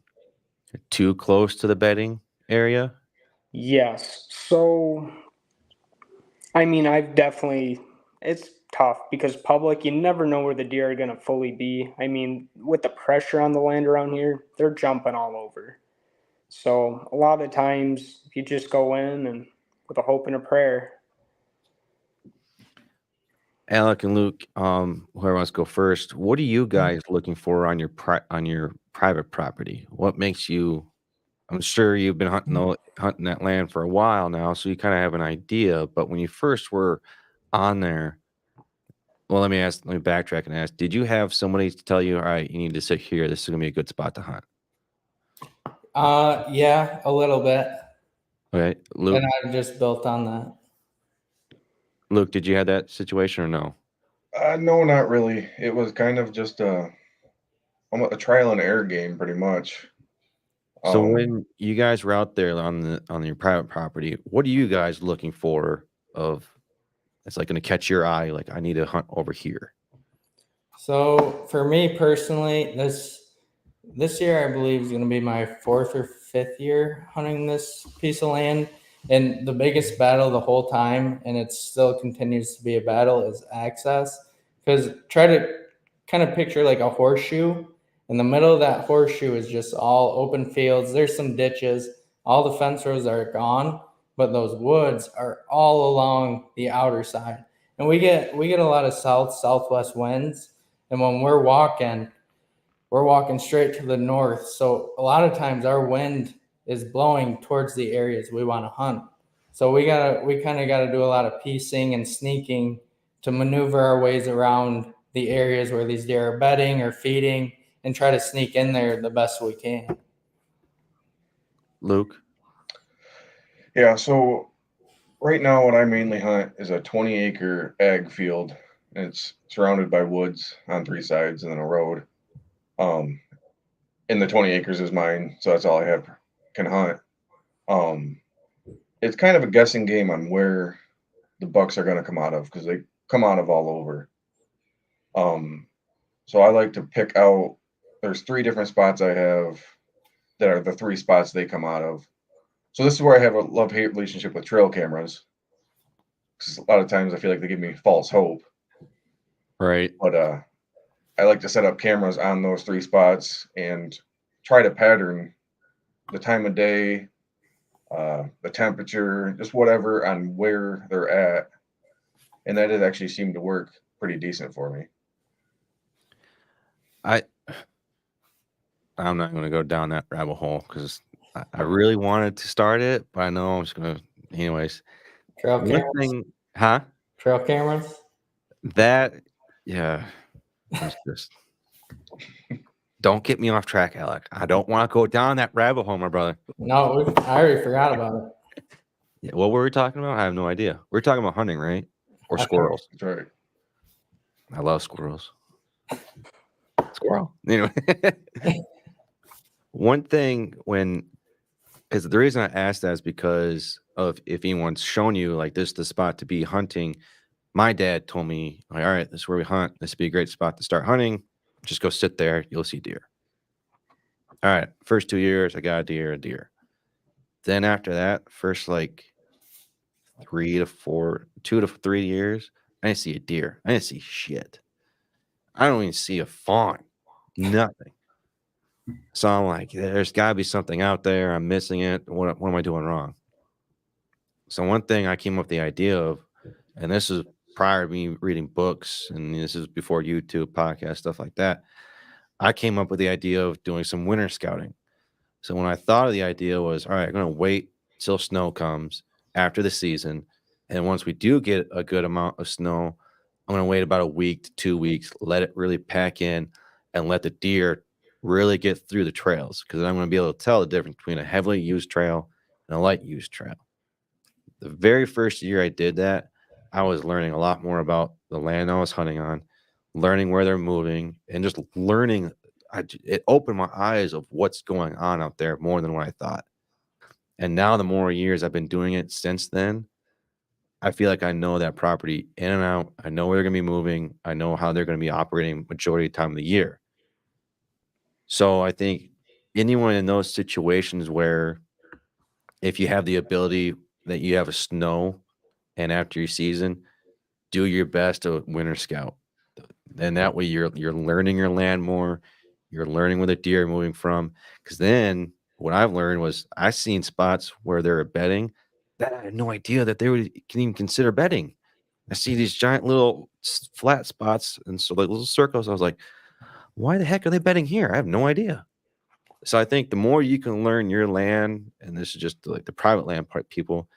too close to the bedding area? Yes. So, I mean, it's tough because public, you never know where the deer are going to fully be. I mean, with the pressure on the land around here, they're jumping all over. So a lot of times you just go in and with a hope and a prayer. Alec and Luke, whoever wants to go first, what are you guys looking for on your private property? What makes you? I'm sure you've been hunting that land for a while now, so you kind of have an idea. But when you first were on there, well, let me backtrack and ask: did you have somebody to tell you, all right, you need to sit here? This is gonna be a good spot to hunt. Yeah, a little bit. Okay, Luke. And I've just built on that. Luke, did you have that situation or no? No, not really. It was kind of just a trial and error game, pretty much. So when you guys were out there on your private property, what are you guys looking for? It's like going to catch your eye. Like, I need to hunt over here. So for me personally, this year I believe is going to be my 4th or 5th year hunting this piece of land. And the biggest battle the whole time, and it still continues to be a battle, is access. Because try to kind of picture like a horseshoe. In the middle of that horseshoe is just all open fields. There's some ditches. All the fence rows are gone, but those woods are all along the outer side. And we get a lot of southwest winds. And when we're walking straight to the north. So a lot of times our wind is blowing towards the areas we want to hunt. So we kind of got to do a lot of piecing and sneaking to maneuver our ways around the areas where these deer are bedding or feeding and try to sneak in there the best we can. Luke? Yeah, so right now what I mainly hunt is a 20-acre ag field. And it's surrounded by woods on 3 sides and then a road. And the 20 acres is mine, so that's all I can hunt. It's kind of a guessing game on where the bucks are going to come out of, because they come out of all over. So I like to pick out, there's 3 different spots I have that are the 3 spots they come out of. So this is where I have a love-hate relationship with trail cameras, because a lot of times I feel like they give me false hope. Right. But I like to set up cameras on those 3 spots and try to pattern the time of day, the temperature, just whatever on where they're at. And that has actually seemed to work pretty decent for me. I'm not going to go down that rabbit hole because I really wanted to start it, but I know I'm just going to, anyways. Trail cameras? Trail cameras? That, yeah. Just don't get me off track, Alec. I don't want to go down that rabbit hole, my brother. No, I already forgot about it. Yeah, what were we talking about? I have no idea. We're talking about hunting, right? Or squirrels. That's right. I love squirrels. Squirrel. Anyway. One thing because the reason I asked that is because of if anyone's shown you like this the spot to be hunting. My dad told me, like, all right, this is where we hunt. This would be a great spot to start hunting. Just go sit there. You'll see deer. All right. First 2 years, I got a deer. Then after that, first like 2 to 3 years, I didn't see a deer. I didn't see shit. I don't even see a fawn. Nothing. So I'm like, there's got to be something out there. I'm missing it. What am I doing wrong? So one thing I came up with the idea of, and this is prior to me reading books, and this is before YouTube, podcast, stuff like that. I came up with the idea of doing some winter scouting. So when I thought of the idea was, all right, I'm going to wait till snow comes after the season. And once we do get a good amount of snow, I'm going to wait about a week to 2 weeks, let it really pack in and let the deer really get through the trails. Because I'm going to be able to tell the difference between a heavily used trail and a light used trail. The very first year I did that, I was learning a lot more about the land I was hunting on, learning where they're moving, and just learning. It opened my eyes of what's going on out there more than what I thought. And now the more years I've been doing it since then, I feel like I know that property in and out. I know where they're going to be moving. I know how they're going to be operating majority of the time of the year. So I think anyone in those situations where if you have the ability that you have a snow and after your season, do your best to winter scout. And that way you're learning your land more. You're learning where the deer are moving from. Because then what I've learned was I've seen spots where they're bedding that I had no idea that they can even consider bedding. I see these giant little flat spots and so like little circles. I was like, why the heck are they bedding here? I have no idea. So I think the more you can learn your land, and this is just like the private land part people,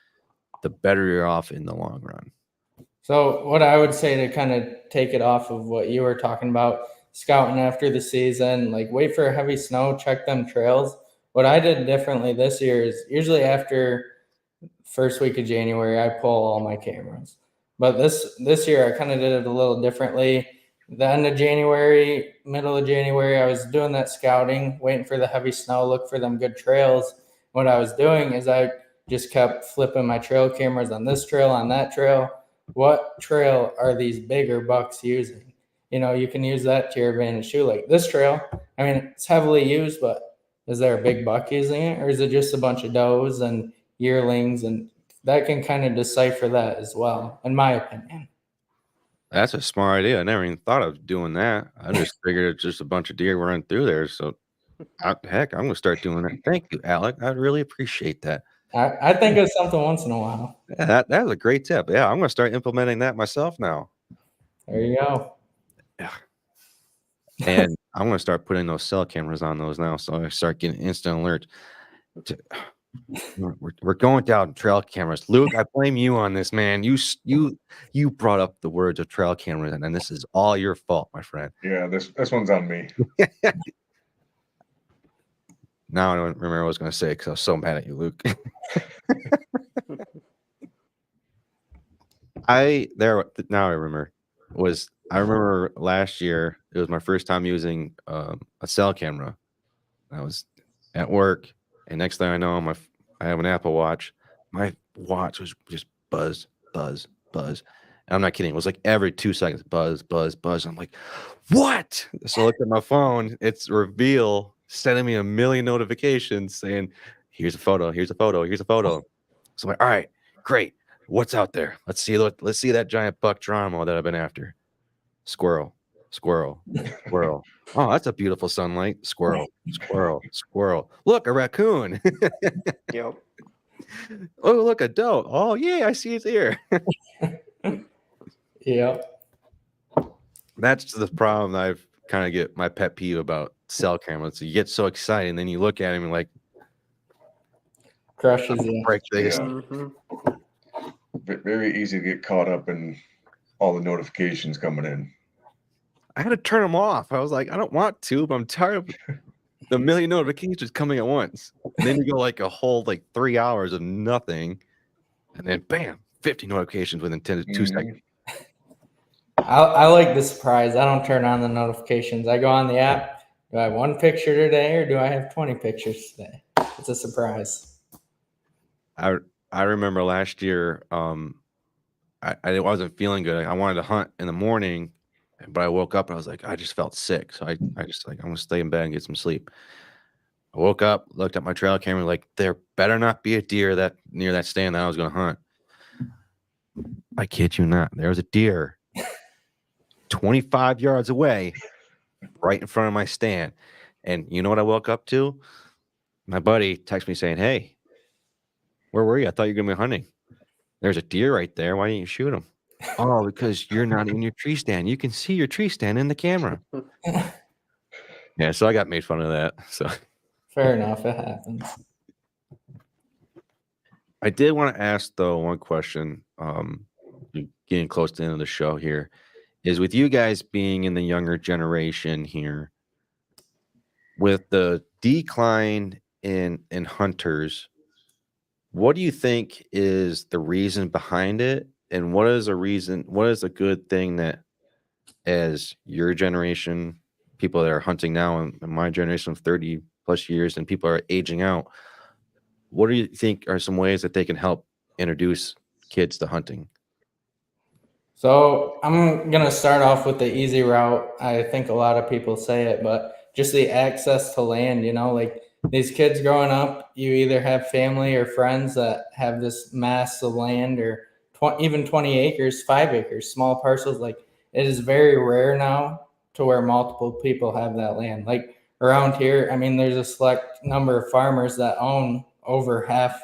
the better you're off in the long run. So what I would say to kind of take it off of what you were talking about, scouting after the season, like wait for a heavy snow, check them trails. What I did differently this year is usually after first week of January, I pull all my cameras. But this year I kind of did it a little differently. The end of January, middle of January, I was doing that scouting, waiting for the heavy snow, look for them good trails. What I was doing is I just kept flipping my trail cameras on this trail, on that trail. What trail are these bigger bucks using? You know, you can use that to your advantage too. Like this trail, I mean, it's heavily used, but is there a big buck using it? Or is it just a bunch of does and yearlings? And that can kind of decipher that as well, in my opinion. That's a smart idea. I never even thought of doing that. I just figured it's just a bunch of deer running through there. So, heck, I'm going to start doing that. Thank you, Alec. I really appreciate that. I think it's something once in a while. Yeah, that was a great tip. Yeah, I'm going to start implementing that myself now. There you go. Yeah. And I'm going to start putting those cell cameras on those now. So I start getting instant alerts. We're going down trail cameras. Luke, I blame you on this, man. You brought up the words of trail cameras, and this is all your fault, my friend. Yeah, this one's on me. Now I don't remember what I was going to say because I was so mad at you, Luke. Now I remember. I remember last year, it was my first time using a cell camera. I was at work, and next thing I know, I have an Apple Watch. My watch was just buzz, buzz, buzz. And I'm not kidding. It was like every 2 seconds, buzz, buzz, buzz. I'm like, what? So I looked at my phone. It's Reveal sending me a million notifications saying, here's a photo, here's a photo, here's a photo. So I'm like, all right, great. What's out there? Let's see that giant buck drama that I've been after. Squirrel, squirrel, squirrel. Oh, that's a beautiful sunlight. Squirrel, squirrel, squirrel. Look, a raccoon. Yep. Oh, look, a doe. Oh, yeah, I see it here. Yeah. That's the problem I've kind of get my pet peeve about cell cameras. You get so excited, and then you look at him and like crushes you. Mm-hmm. Very easy to get caught up in all the notifications coming in. I had to turn them off. I was like, I don't want to, but I'm tired of the million notifications coming at once. And then you go like a whole 3 hours of nothing, and then bam, 50 notifications within 10 to 2 seconds. I like the surprise. I don't turn on the notifications. I go on the app. Do I have one picture today or do I have 20 pictures today? It's a surprise. I remember last year, I wasn't feeling good. I wanted to hunt in the morning, but I woke up and I was like, I just felt sick. So I just like, I'm going to stay in bed and get some sleep. I woke up, looked at my trail camera, like there better not be a deer that near that stand that I was going to hunt. I kid you not. There was a deer 25 yards away, right in front of my stand. And you know what I woke up to? My buddy texted me saying, hey, where were you? I thought you were going to be hunting. There's a deer right there. Why didn't you shoot him? Oh, because you're not in your tree stand. You can see your tree stand in the camera. Yeah, so I got made fun of that. So fair enough. It happens. I did want to ask, though, one question, getting close to the end of the show here, is with you guys being in the younger generation here, with the decline in hunters, what do you think is the reason behind it? And what is a good thing that as your generation, people that are hunting now and my generation of 30 plus years and people are aging out, what do you think are some ways that they can help introduce kids to hunting? So I'm going to start off with the easy route. I think a lot of people say it, but just the access to land, like these kids growing up, you either have family or friends that have this mass of land or even 20 acres, 5 acres, small parcels. Like it is very rare now to where multiple people have that land. Like around here, I mean, there's a select number of farmers that own over half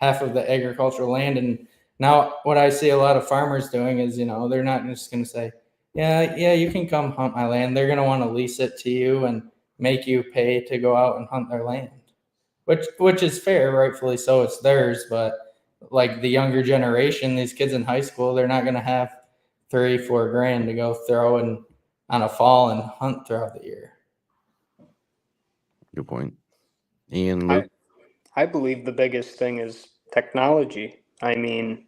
of the agricultural land. And now what I see a lot of farmers doing is, they're not just going to say, yeah, you can come hunt my land. They're going to want to lease it to you and make you pay to go out and hunt their land, which is fair, rightfully so. It's theirs. But like the younger generation, these kids in high school, they're not going to have $3-4 grand to go throw on a fall and hunt throughout the year. Good point. Ian, Luke? I believe the biggest thing is technology. I mean,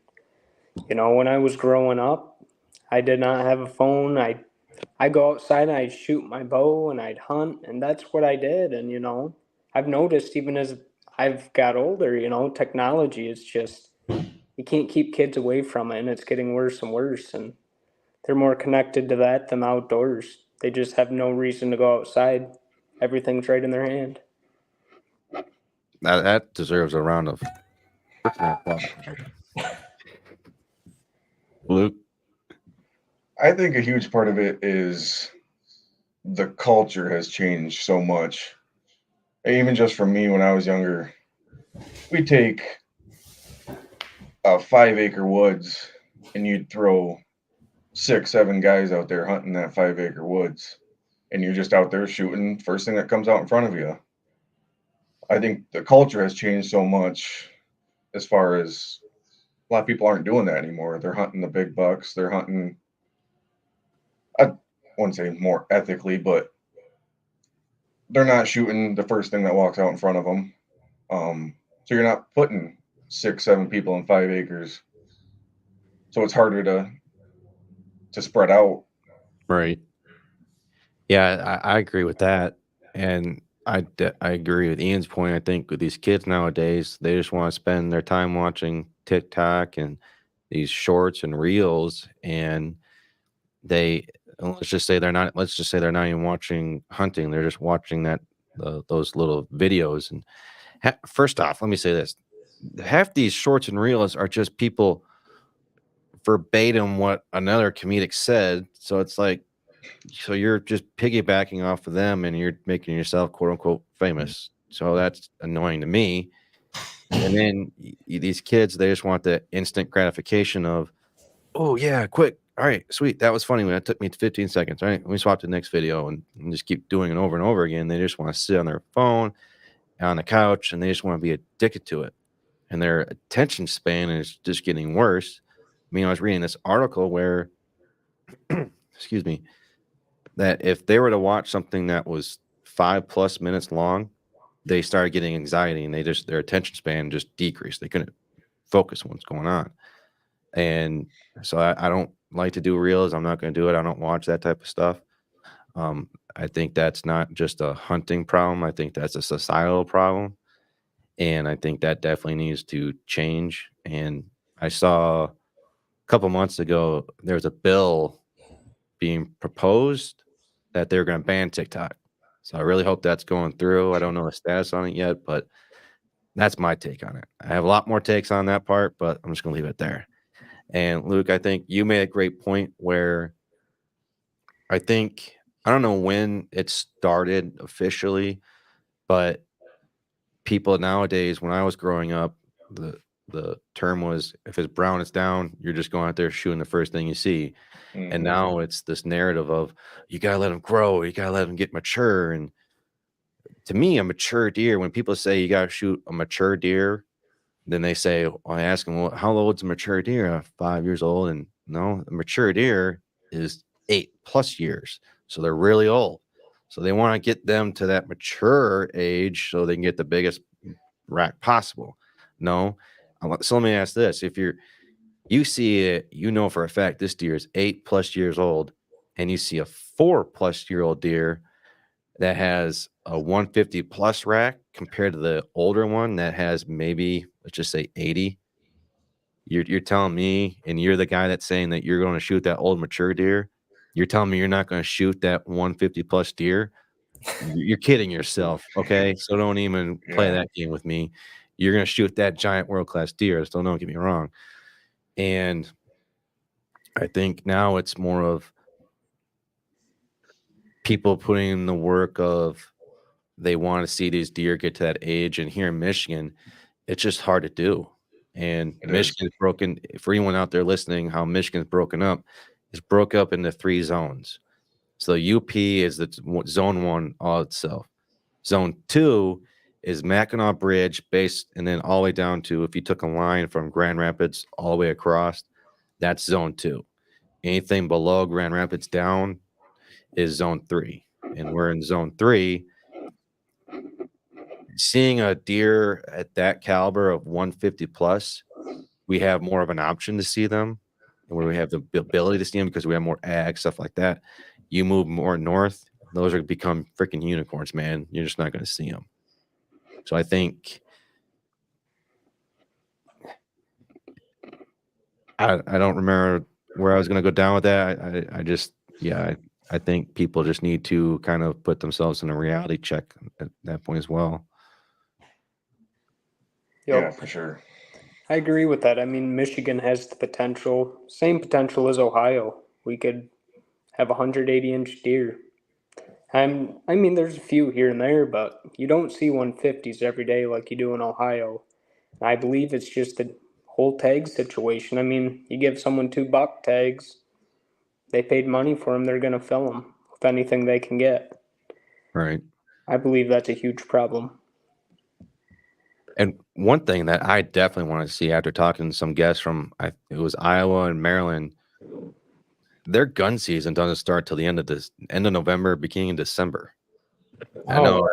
when I was growing up, I did not have a phone. I go outside and I'd shoot my bow and I'd hunt, and that's what I did. And, I've noticed even as I've got older, technology is just, you can't keep kids away from it, and it's getting worse and worse. And they're more connected to that than outdoors. They just have no reason to go outside. Everything's right in their hand. That deserves a round of applause. Luke? I think a huge part of it is the culture has changed so much. Even just for me, when I was younger, we take a 5-acre woods and you'd throw 6-7 guys out there hunting that 5-acre woods, and you're just out there shooting first thing that comes out in front of you. I think the culture has changed so much as far as a lot of people aren't doing that anymore. They're hunting the big bucks. They're hunting, I wouldn't say more ethically, but they're not shooting the first thing that walks out in front of them. So you're not putting 6-7 people in 5 acres. So it's harder to spread out. Right. Yeah, I agree with that. And I agree with Ian's point. I think with these kids nowadays, they just want to spend their time watching TikTok and these shorts and reels, and let's just say they're not even watching hunting. They're just watching those little videos. And first off, let me say this: half these shorts and reels are just people verbatim what another comedic said. So it's like, so you're just piggybacking off of them and you're making yourself quote unquote famous. So that's annoying to me. And then these kids, they just want the instant gratification of, oh yeah, quick. All right, sweet. That was funny. That took me 15 seconds. All right, let me swap to the next video and just keep doing it over and over again. They just want to sit on their phone, on the couch, and they just want to be addicted to it. And their attention span is just getting worse. I mean, I was reading this article where, excuse me, that if they were to watch something that was 5+ minutes long, they started getting anxiety and their attention span just decreased. They couldn't focus on what's going on. And so I don't like to do reels. I'm not going to do it. I don't watch that type of stuff. I think that's not just a hunting problem. I think that's a societal problem. And I think that definitely needs to change. And I saw a couple months ago, there was a bill being proposed that they're going to ban TikTok. So I really hope that's going through. I don't know the status on it yet, but that's my take on it. I have a lot more takes on that part, but I'm just going to leave it there. And Luke, I think you made a great point where I don't know when it started officially, but people nowadays, when I was growing up, the term was, if it's brown, it's down. You're just going out there shooting the first thing you see. Mm-hmm. And now it's this narrative of, you got to let them grow. You got to let them get mature. And to me, a mature deer, when people say you got to shoot a mature deer, then they say, I ask them, well, how old's a mature deer? 5 years old. And no, a mature deer is 8+ years. So they're really old. So they want to get them to that mature age so they can get the biggest rack possible. No. So let me ask this. You see it, you know for a fact this deer is 8+ years old, and you see a 4+ year old deer that has a 150 plus rack compared to the older one that has maybe, let's just say 80. You're telling me, and you're the guy that's saying that you're going to shoot that old mature deer. You're telling me you're not going to shoot that 150 plus deer. You're kidding yourself. Okay. So don't even play that game with me. You're going to shoot that giant world-class deer. So don't get me wrong. And I think now it's more of people putting in the work of they want to see these deer get to that age. And here in Michigan, it's just hard to do. And Michigan's broken. For anyone out there listening, how Michigan's broken up, it's broke up into 3 zones. So UP is the zone 1 all itself. Zone 2 is Mackinac Bridge based, and then all the way down to, if you took a line from Grand Rapids all the way across, that's zone 2. Anything below Grand Rapids down is zone 3. And we're in zone 3. Seeing a deer at that caliber of 150 plus, we have more of an option to see them, and where we have the ability to see them because we have more ag, stuff like that. You move more north, those are become freaking unicorns, man. You're just not going to see them. So I think I don't remember where I was going to go down with that. I just, I think people just need to kind of put themselves in a reality check at that point as well. Yep. Yeah, for sure. I agree with that. I mean, Michigan has the potential, same potential as Ohio. We could have 180-inch deer. I mean, there's a few here and there, but you don't see 150s every day like you do in Ohio. I believe it's just a whole tag situation. I mean, you give someone $2 tags, they paid money for them, they're going to fill them with anything they can get. Right. I believe that's a huge problem. And one thing that I definitely want to see after talking to some guests from, it was Iowa and Maryland, their gun season doesn't start till the end of November, beginning of December. I know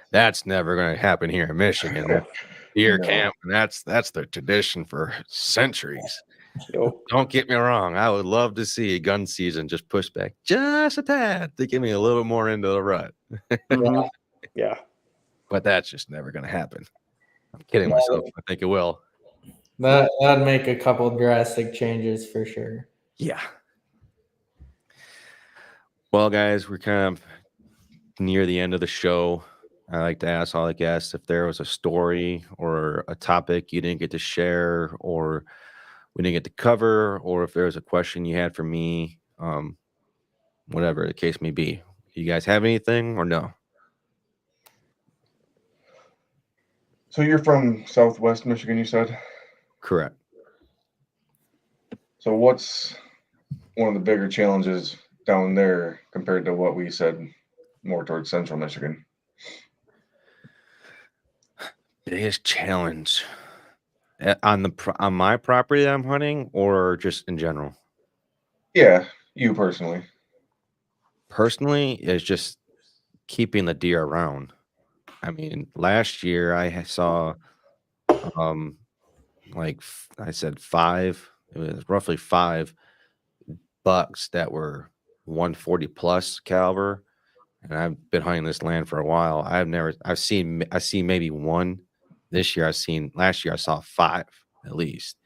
that's never going to happen here in Michigan. That deer camp, and that's the tradition for centuries. Don't get me wrong. I would love to see gun season just push back just a tad to get me a little more into the rut. Mm-hmm. Yeah. But that's just never going to happen. I'm kidding myself. I think it will. That'd make a couple drastic changes for sure. Yeah. Well, guys, we're kind of near the end of the show. I like to ask all the guests if there was a story or a topic you didn't get to share, or we didn't get to cover, or if there was a question you had for me, whatever the case may be. You guys have anything or no? So you're from Southwest Michigan, you said? Correct. So what's one of the bigger challenges down there compared to what we said more towards Central Michigan? Biggest challenge on my property that I'm hunting, or just in general? Yeah, you personally. Personally, is just keeping the deer around. I mean, last year I saw, like I said, 5. It was roughly 5 bucks that were 140 plus caliber, and I've been hunting this land for a while. I've seen maybe 1 this year. Last year I saw 5 at least,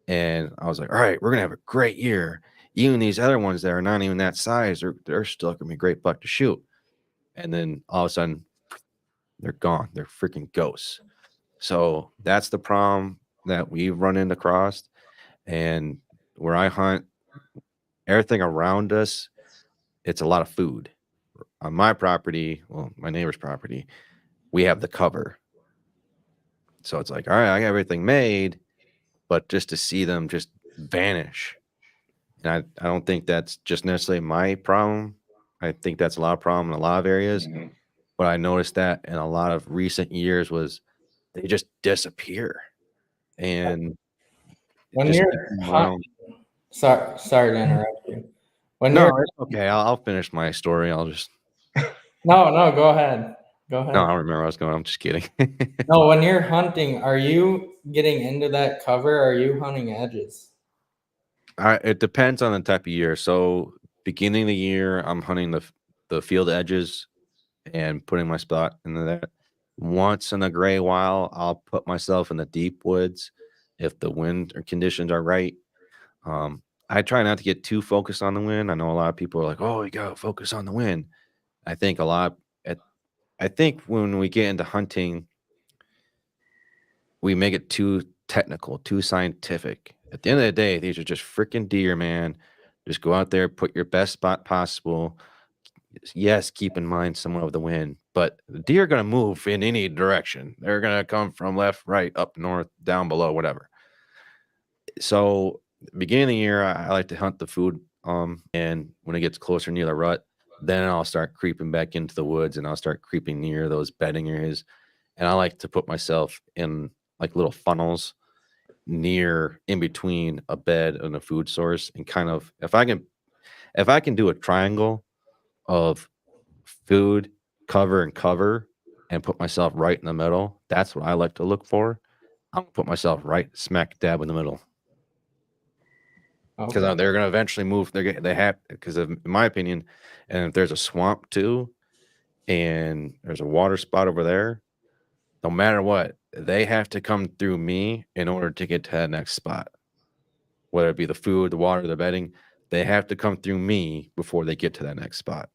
and I was like, all right, we're gonna have a great year. Even these other ones that are not even that size, they're still gonna be a great buck to shoot. And then all of a sudden, they're gone. They're freaking ghosts. So that's the problem that we've run into across. And where I hunt, everything around us, it's a lot of food. On my property, well, my neighbor's property, we have the cover. So it's like, all right, I got everything made, but just to see them just vanish. And I don't think that's just necessarily my problem. I think that's a lot of problem in a lot of areas. Mm-hmm. But I noticed that in a lot of recent years was they just disappear. And when you're hunting, sorry to interrupt you. It's okay. I'll finish my story. I'll just no, go ahead. Go ahead. No, I don't remember where I was going. I'm just kidding. No, when you're hunting, are you getting into that cover? Or are you hunting edges? It depends on the type of year. So beginning of the year, I'm hunting the field edges and putting my spot into that. Once in a gray while, I'll put myself in the deep woods if the wind or conditions are right. I try not to get too focused on the wind. I know a lot of people are like, "Oh, you gotta focus on the wind." I think a lot. I think when we get into hunting, we make it too technical, too scientific. At the end of the day, these are just freaking deer, man. Just go out there, put your best spot possible. Yes, keep in mind somewhat of the wind, but the deer are going to move in any direction. They're going to come from left, right, up, north, down, below, whatever. So, beginning of the year, I like to hunt the food. And when it gets closer near the rut, then I'll start creeping back into the woods and I'll start creeping near those bedding areas. And I like to put myself in like little funnels near in between a bed and a food source, and kind of if I can do a triangle of food, cover, and cover, and put myself right in the middle, that's what I like to look for. I'm gonna put myself right smack dab in the middle because Okay. they're gonna eventually move. They have because in my opinion, and if there's a swamp too, and there's a water spot over there, no matter what, they have to come through me in order to get to that next spot. Whether it be the food, the water, the bedding, they have to come through me before they get to that next spot.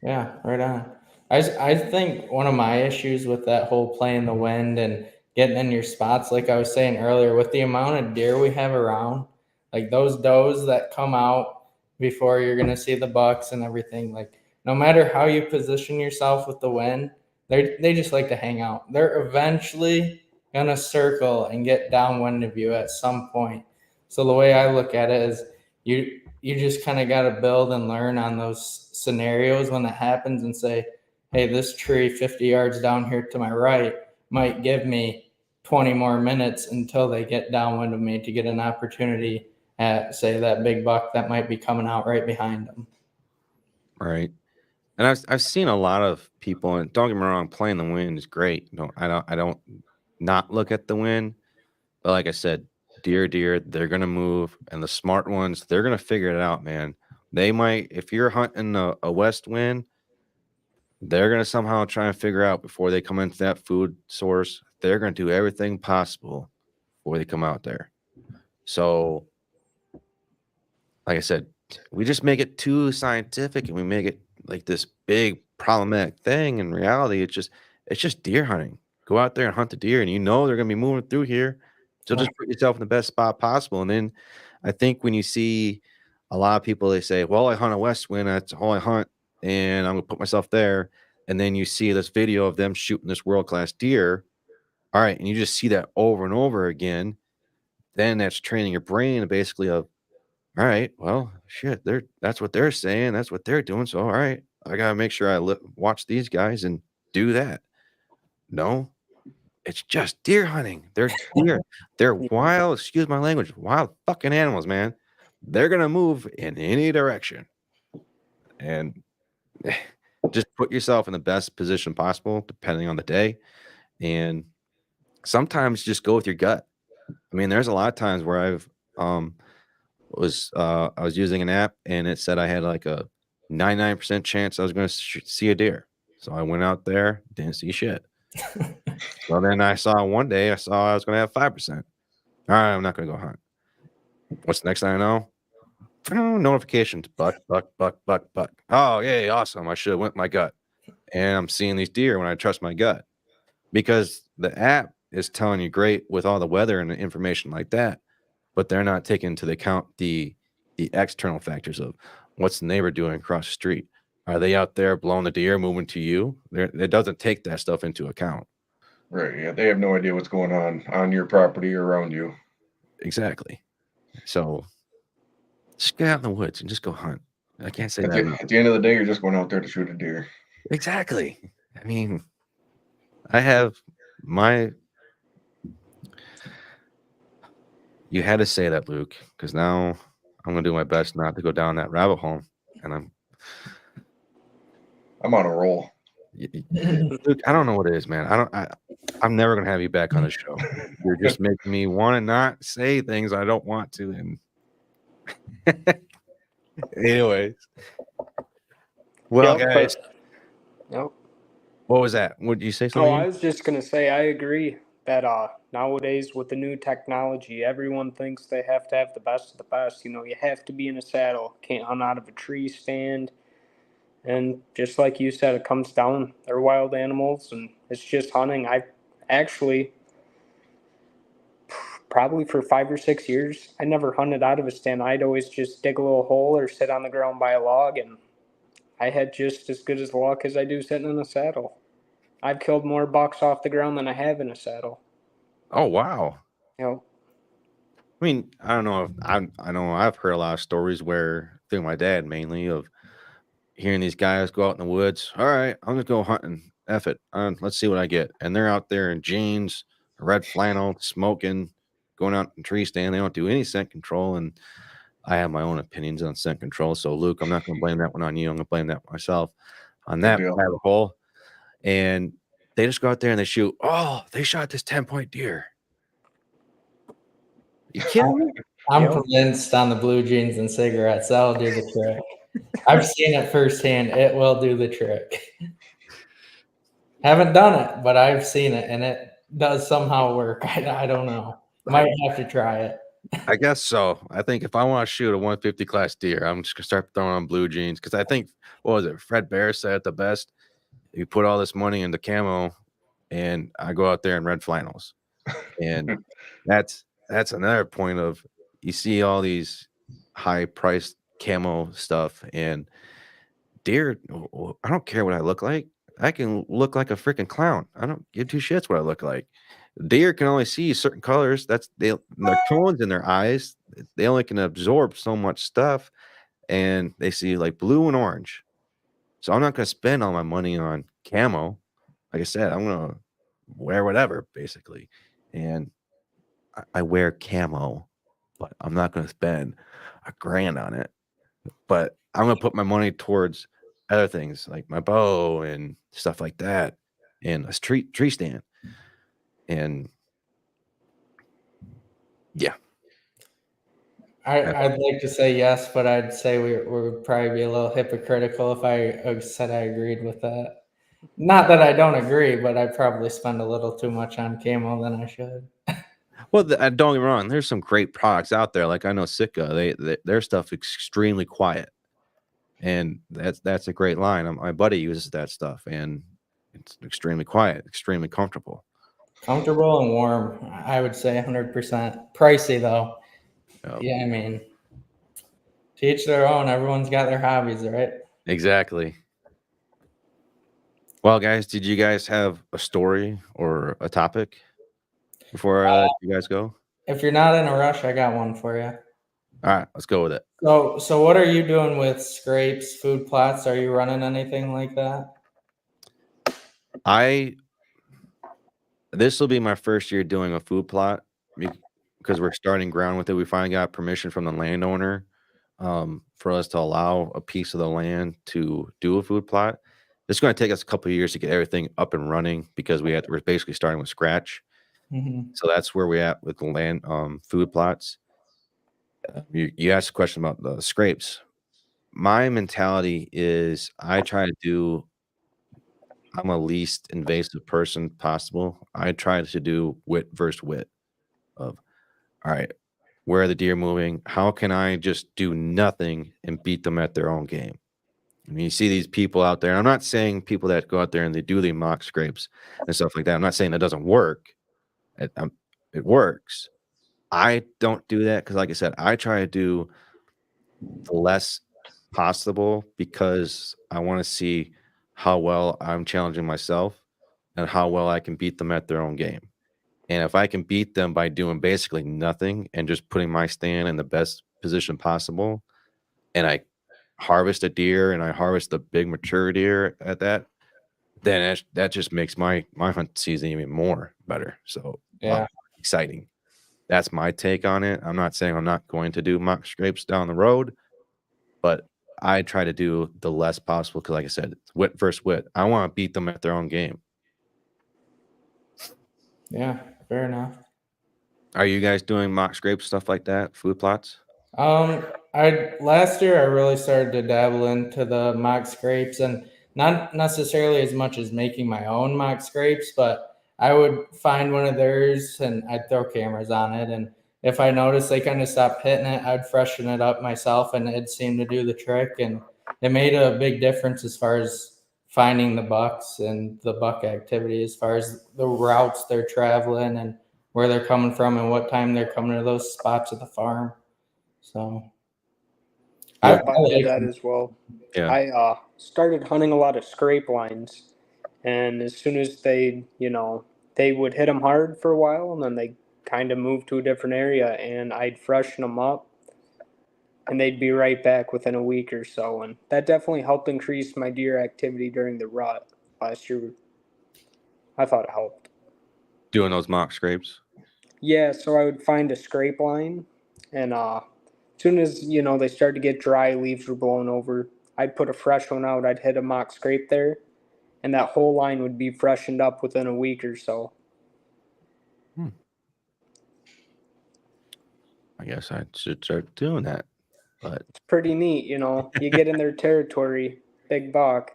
Yeah, right on. I think one of my issues with that whole playing the wind and getting in your spots, like I was saying earlier, with the amount of deer we have around, like those does that come out before you're gonna see the bucks and everything, like no matter how you position yourself with the wind, they just like to hang out. They're eventually gonna circle and get downwind of you at some point. So the way I look at it is you just kind of got to build and learn on those scenarios when that happens and say, hey, this tree 50 yards down here to my right might give me 20 more minutes until they get downwind of me to get an opportunity at, say, that big buck that might be coming out right behind them. Right. And I've seen a lot of people, and don't get me wrong, playing the wind is great. No, I don't not look at the wind, but like I said, deer, they're gonna move, and the smart ones, they're gonna figure it out, man. They might, if you're hunting a west wind, they're gonna somehow try and figure out before they come into that food source. They're gonna do everything possible before they come out there. So, like I said, we just make it too scientific and we make it like this big problematic thing. In reality, it's just deer hunting. Go out there and hunt the deer, and you know they're gonna be moving through here. So just put yourself in the best spot possible. And then I think when you see a lot of people, they say, well, I hunt a west wind, that's all I hunt, and I'm gonna put myself there. And then you see this video of them shooting this world-class deer. All right, and you just see that over and over again. Then that's training your brain basically of, all right, well, shit, that's what they're saying, that's what they're doing. So, all right, I gotta make sure I watch these guys and do that. No, it's just deer hunting. They're deer. They're wild. Excuse my language. Wild fucking animals, man. They're gonna move in any direction, and just put yourself in the best position possible, depending on the day. And sometimes just go with your gut. I mean, there's a lot of times where I was using an app and it said I had like a 99% chance I was going to see a deer. So I went out there, didn't see shit. Well, then I saw one day I was going to have 5%. All right, I'm not going to go hunt. What's the next thing I know? Notifications, buck. Oh, yay, awesome. I should have went with my gut. And I'm seeing these deer when I trust my gut, because the app is telling you great with all the weather and the information like that, but they're not taking into account the external factors of what's the neighbor doing across the street. Are they out there blowing the deer, moving to you? It doesn't take that stuff into account. Right. Yeah. They have no idea what's going on your property or around you. Exactly. So just get out in the woods and just go hunt. I can't say At that. the end of the day, you're just going out there to shoot a deer. Exactly. I mean, I have my. You had to say that, Luke, because now I'm gonna do my best not to go down that rabbit hole. And I'm on a roll. Luke, I don't know what it is, man. I'm never gonna have you back on the show. You're just making me want to not say things I don't want to. And anyways, well, Yep, guys, Yep. what was that? Would you say Oh, something? I was just gonna say I agree that nowadays with the new technology, everyone thinks they have to have the best of the best. You know, you have to be in a saddle, can't hunt out of a tree stand. And just like you said, it comes down. They're wild animals, and it's just hunting. I actually, probably for 5 or 6 years, I never hunted out of a stand. I'd always just dig a little hole or sit on the ground by a log, and I had just as good as luck as I do sitting in a saddle. I've killed more bucks off the ground than I have in a saddle. Oh, wow. You know, I mean, I don't know if I know I've heard a lot of stories where through my dad mainly of hearing these guys go out in the woods. All right, I'm gonna go hunting. F it. Let's see what I get. And they're out there in jeans, red flannel, smoking, going out in tree stand. They don't do any scent control. And I have my own opinions on scent control. So Luke, I'm not gonna blame that one on you. I'm gonna blame that myself on that rabbit hole. And they just go out there and they shoot. Oh, they shot this 10-point deer. You kidding me? I'm convinced on the blue jeans and cigarettes that'll do the trick. I've seen it firsthand. It will do the trick. Haven't done it, but I've seen it, and it does somehow work. I don't know. Might have to try it. I guess so. I think if I want to shoot a 150 class deer, I'm just gonna start throwing on blue jeans because I think what was it? Fred Bear said it the best. You put all this money into camo, and I go out there in red flannels, and that's another point of you see all these high priced camo stuff and deer. I don't care what I look like. I can look like a freaking clown. I don't give two shits what I look like. Deer can only see certain colors. That's their tones in their eyes. They only can absorb so much stuff, and they see like blue and orange. So I'm not going to spend all my money on camo. Like I said, I'm going to wear whatever basically, and I wear camo, but I'm not going to spend $1,000 on it. But I'm going to put my money towards other things like my bow and stuff like that, and a tree stand. And yeah, I'd like to say yes, but I'd say we would probably be a little hypocritical if I said I agreed with that. Not that I don't agree, but I probably spend a little too much on camo than I should. well, don't get me wrong. There's some great products out there. Like I know Sitka, their stuff is extremely quiet, and that's a great line. My buddy uses that stuff, and it's extremely quiet, extremely comfortable. Comfortable and warm, I would say 100%. Pricey though. Oh. Yeah, I mean, to each their own. Everyone's got their hobbies, right? Exactly. Well, guys, did you guys have a story or a topic before I let you guys go? If you're not in a rush, I got one for you. All right, let's go with it. So what are you doing with scrapes, food plots? Are you running anything like that? This will be my first year doing a food plot because we're starting ground with it. We finally got permission from the landowner for us to allow a piece of the land to do a food plot. It's going to take us a couple of years to get everything up and running because we're basically starting with scratch. Mm-hmm. So that's where we're at with the land food plots. You asked a question about the scrapes. My mentality is I'm a least invasive person possible. I try to do wit versus wit of, all right, where are the deer moving? How can I just do nothing and beat them at their own game? I mean, you see these people out there. I'm not saying people that go out there and they do the mock scrapes and stuff like that. I'm not saying that doesn't work. It works. I don't do that because, like I said, I try to do the less possible because I want to see how well I'm challenging myself and how well I can beat them at their own game. And if I can beat them by doing basically nothing and just putting my stand in the best position possible, and I harvest a deer and I harvest the big mature deer at that, then that just makes my hunt season even more better. So Yeah, exciting. That's my take on it. I'm not saying I'm not going to do mock scrapes down the road, but I try to do the less possible because, like I said, it's wit versus wit. I want to beat them at their own game. Yeah, fair enough. Are you guys doing mock scrapes, stuff like that, food plots? Last year I really started to dabble into the mock scrapes, and not necessarily as much as making my own mock scrapes, but I would find one of theirs and I'd throw cameras on it, and if I noticed they kind of stopped hitting it, I'd freshen it up myself, and it seemed to do the trick, and it made a big difference as far as finding the bucks and the buck activity, as far as the routes they're traveling and where they're coming from and what time they're coming to those spots at the farm. So Yeah. I did that as well. Yeah. I started hunting a lot of scrape lines, and as soon as they would hit them hard for a while, and then they kind of moved to a different area, and I'd freshen them up, and they'd be right back within a week or so, and that definitely helped increase my deer activity during the rut last year. I thought it helped. Doing those mock scrapes. Yeah, so I would find a scrape line, and as soon as they started to get dry, leaves were blown over, I'd put a fresh one out. I'd hit a mock scrape there, and that whole line would be freshened up within a week or so. I guess I should start doing that. But It's pretty neat, You get in their territory, big buck.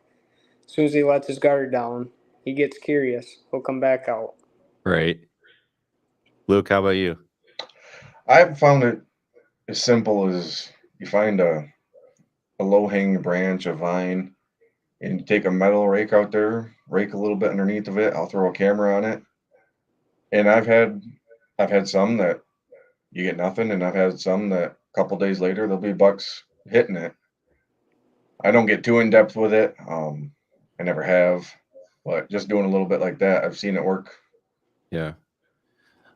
As soon as he lets his guard down, he gets curious. He'll come back out. right. Luke, how about you? I've found it as simple as you find a low-hanging branch, a vine, and you take a metal rake out there, rake a little bit underneath of it. I'll throw a camera on it. And I've had some that you get nothing, and I've had some that a couple days later there'll be bucks hitting it. I don't get too in depth with it. I never have, but just doing a little bit like that, I've seen it work. Yeah.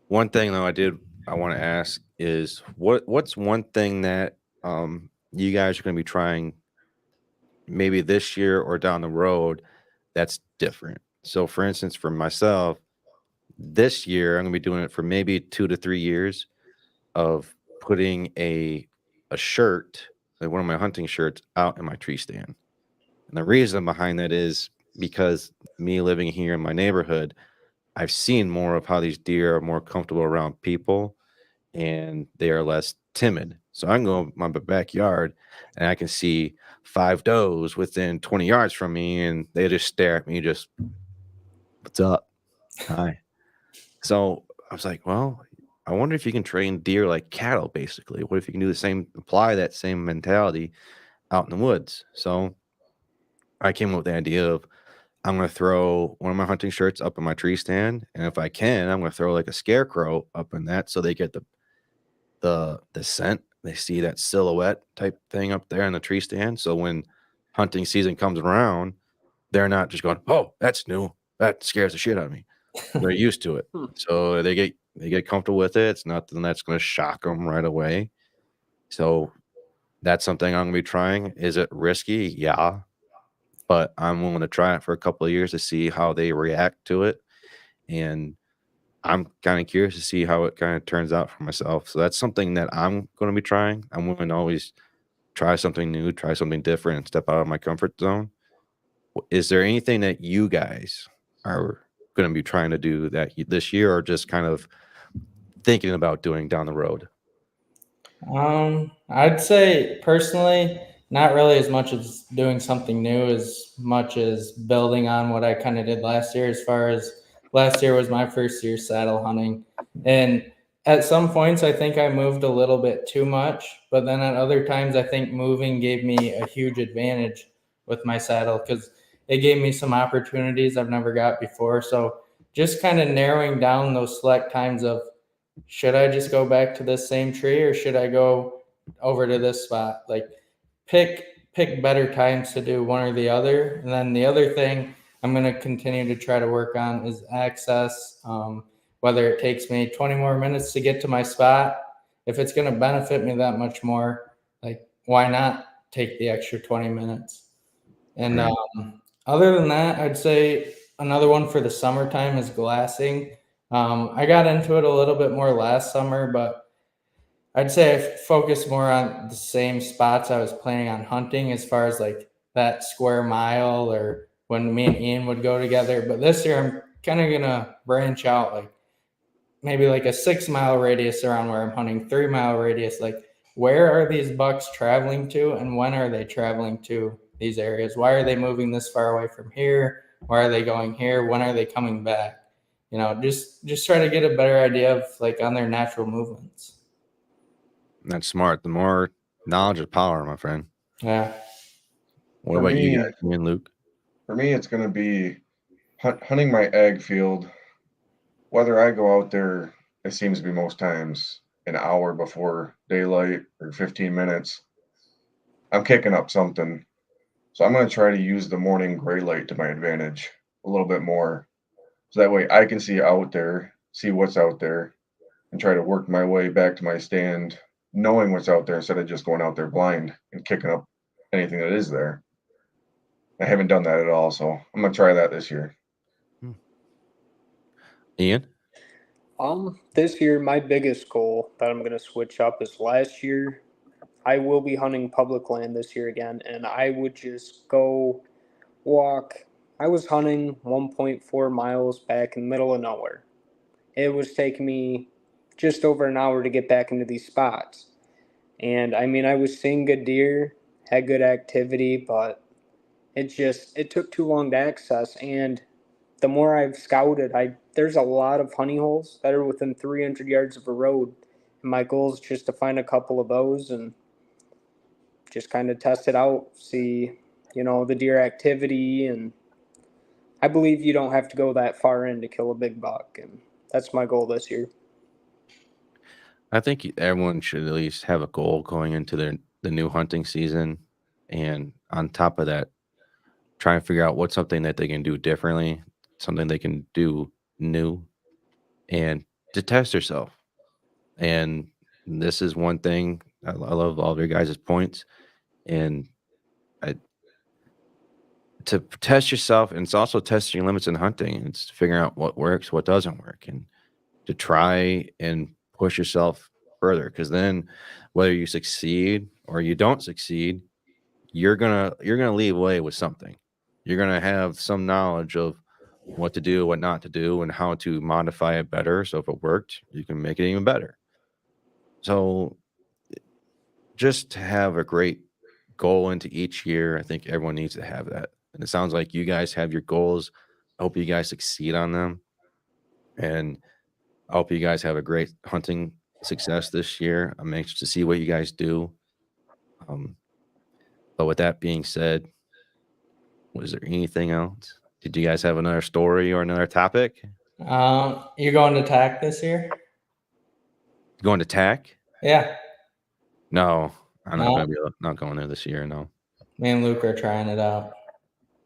One thing though I want to ask is what's one thing that you guys are going to be trying maybe this year or down the road that's different. So for instance, for myself, this year I'm going to be doing it for maybe 2 to 3 years of putting a shirt, like one of my hunting shirts, out in my tree stand. And the reason behind that is because me living here in my neighborhood, I've seen more of how these deer are more comfortable around people and they are less timid. So I can go in my backyard and I can see 5 does within 20 yards from me and they just stare at me, just, what's up? Hi. So I was like, well, I wonder if you can train deer like cattle, basically. What if you can do the same, apply that same mentality out in the woods? So I came up with the idea of I'm going to throw one of my hunting shirts up in my tree stand. And if I can, I'm going to throw like a scarecrow up in that so they get the scent. They see that silhouette type thing up there in the tree stand. So when hunting season comes around, they're not just going, oh, that's new. That scares the shit out of me. They're used to it. So they get comfortable with it. It's nothing that's going to shock them right away. So that's something I'm going to be trying. Is it risky? Yeah. But I'm willing to try it for a couple of years to see how they react to it. And I'm kind of curious to see how it kind of turns out for myself. So that's something that I'm going to be trying. I'm willing to always try something new, try something different, and step out of my comfort zone. Is there anything that you guys are going to be trying to do that this year, or just kind of thinking about doing down the road? I'd say personally, not really as much as doing something new as much as building on what I kind of did last year. As far as last year was my first year saddle hunting, and at some points I think I moved a little bit too much, but then at other times I think moving gave me a huge advantage with my saddle because it gave me some opportunities I've never got before. So just kind of narrowing down those select times of, should I just go back to this same tree or should I go over to this spot? Like pick better times to do one or the other. And then the other thing I'm going to continue to try to work on is access. Whether it takes me 20 more minutes to get to my spot, if it's going to benefit me that much more, like why not take the extra 20 minutes? And other than that, I'd say another one for the summertime is glassing. I got into it a little bit more last summer, but I'd say I focus more on the same spots I was planning on hunting as far as like that square mile or when me and Ian would go together. But this year I'm kind of going to branch out, like maybe like a 6 mile radius around where I'm hunting, 3 mile radius. Like, where are these bucks traveling to and when are they traveling to these areas? Why are they moving this far away from here? Why are they going here? When are they coming back? You know, just try to get a better idea of like on their natural movements. That's smart. The more knowledge is power, my friend. Yeah. What For about me, you, me and Luke? For me, it's going to be hunting my ag field. Whether I go out there, it seems to be most times an hour before daylight or 15 minutes, I'm kicking up something. So I'm going to try to use the morning gray light to my advantage a little bit more. So that way I can see out there, see what's out there, and try to work my way back to my stand, knowing what's out there instead of just going out there blind and kicking up anything that is there. I haven't done that at all, so I'm going to try that this year. Ian? This year, my biggest goal that I'm going to switch up is last year. I will be hunting public land this year again, and I would just go walk. I was hunting 1.4 miles back in the middle of nowhere. It was taking me just over an hour to get back into these spots. And I mean, I was seeing good deer, had good activity, but it took too long to access. And the more I've scouted, there's a lot of honey holes that are within 300 yards of a road. And my goal is just to find a couple of those and just kind of test it out, see, the deer activity. And I believe you don't have to go that far in to kill a big buck. And that's my goal this year. I think everyone should at least have a goal going into the new hunting season. And on top of that, try and figure out what's something that they can do differently, something they can do new, and to test yourself. And this is one thing. I love all of your guys' points. And to test yourself, and it's also testing your limits in hunting. It's figuring out what works, what doesn't work, and to try and push yourself further. Because then, whether you succeed or you don't succeed, you're gonna leave away with something. You're gonna have some knowledge of what to do, what not to do, and how to modify it better. So if it worked, you can make it even better. So just to have a great goal into each year, I think everyone needs to have that. And it sounds like you guys have your goals. I hope you guys succeed on them. And I hope you guys have a great hunting success this year. I'm anxious to see what you guys do. But with that being said, was there anything else? Did you guys have another story or another topic? You going to TAC this year? Going to TAC? Yeah. No, I'm not going to be not going there this year. No. Me and Luke are trying it out.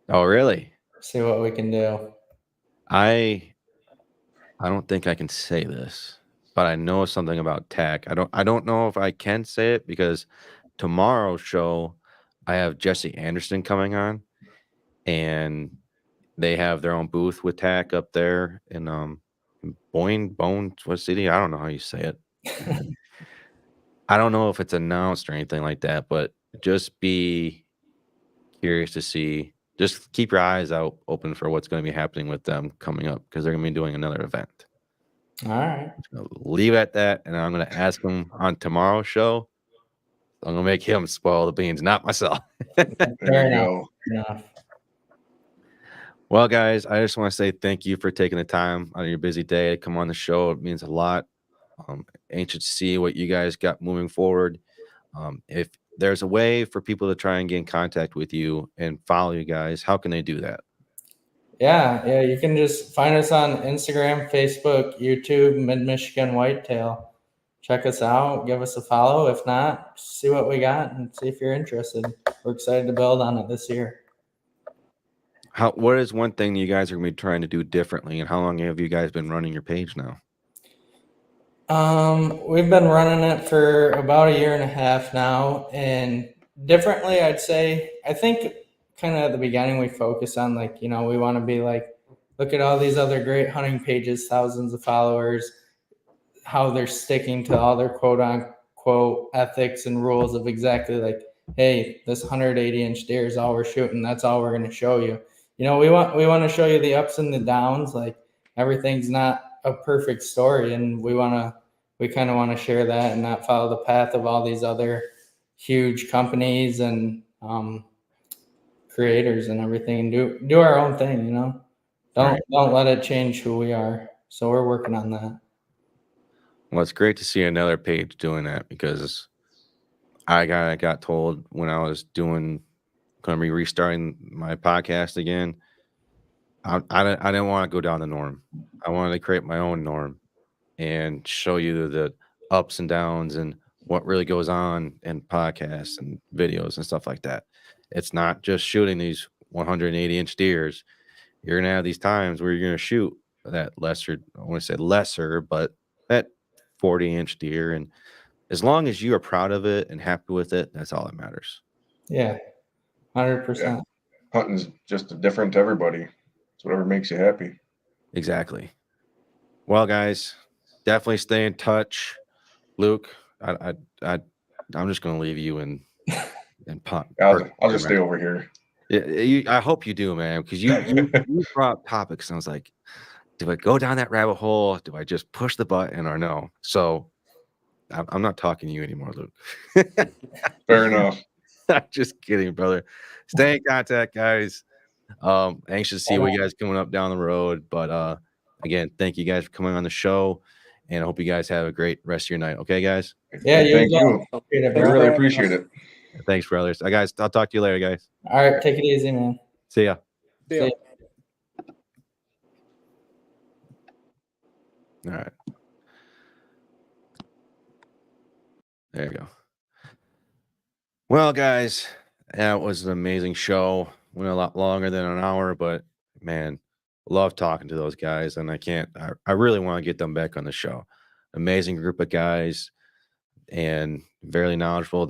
Oh, really? See what we can do. I don't think I can say this, but I know something about TAC. I don't know if I can say it because tomorrow's show I have Jesse Anderson coming on, and they have their own booth with TAC up there in Boyne, what city? I don't know how you say it. I don't know if it's announced or anything like that, but just be curious to see. Just keep your eyes out open for what's going to be happening with them coming up because they're going to be doing another event. All right. So leave it at that, and I'm going to ask him on tomorrow's show. I'm going to make him spoil the beans, not myself. There you go. Enough. Well, guys, I just want to say thank you for taking the time out of your busy day to come on the show. It means a lot. Anxious to see what you guys got moving forward. If there's a way for people to try and get in contact with you and follow you guys, how can they do that? Yeah, you can just find us on Instagram, Facebook, YouTube, Mid-Michigan Whitetail. Check us out, give us a follow. If not, see what we got and see if you're interested. We're excited to build on it this year. What is one thing you guys are going to be trying to do differently, and how long have you guys been running your page now? We've been running it for about a year and a half now, and differently, I'd say, I think kind of at the beginning we focused on we want to be like, look at all these other great hunting pages, thousands of followers, how they're sticking to all their quote quote ethics and rules of exactly like, hey, this 180-inch deer is all we're shooting. That's all we're going to show you. You know, we want to show you the ups and the downs. Like everything's not a perfect story, and we kind of want to share that and not follow the path of all these other huge companies and creators and everything, and do our own thing. You know, don't let it change who we are. So we're working on that. Well, it's great to see another page doing that, because I got told when I was going to be restarting my podcast again, I didn't want to go down the norm. I wanted to create my own norm and show you the ups and downs and what really goes on in podcasts and videos and stuff like that. It's not just shooting these 180-inch deers. You're going to have these times where you're going to shoot that lesser, I want to say lesser, but that 40-inch deer. And as long as you are proud of it and happy with it, that's all that matters. Yeah, 100%. Yeah. Hunting's just different to everybody. It's whatever makes you happy. Exactly. Well, guys, definitely stay in touch. Luke, I'm just going to leave you and pop. I'll just stay over here. I hope you do, man, because you brought up topics, and I was like, do I go down that rabbit hole? Do I just push the button or no? So I'm not talking to you anymore, Luke. Fair enough. I'm just kidding, brother. Stay in contact, guys. Anxious to see what you guys coming up down the road. But again, thank you guys for coming on the show, and I hope you guys have a great rest of your night. Okay, guys? Yeah, thank you. I really appreciate it. Thanks, brothers. Guys, I'll talk to you later, guys. All right, take it easy, man. See ya. See ya. All right. There you go. Well, guys, that was an amazing show. Went a lot longer than an hour, but man, love talking to those guys, and I really want to get them back on the show. Amazing group of guys, and very knowledgeable.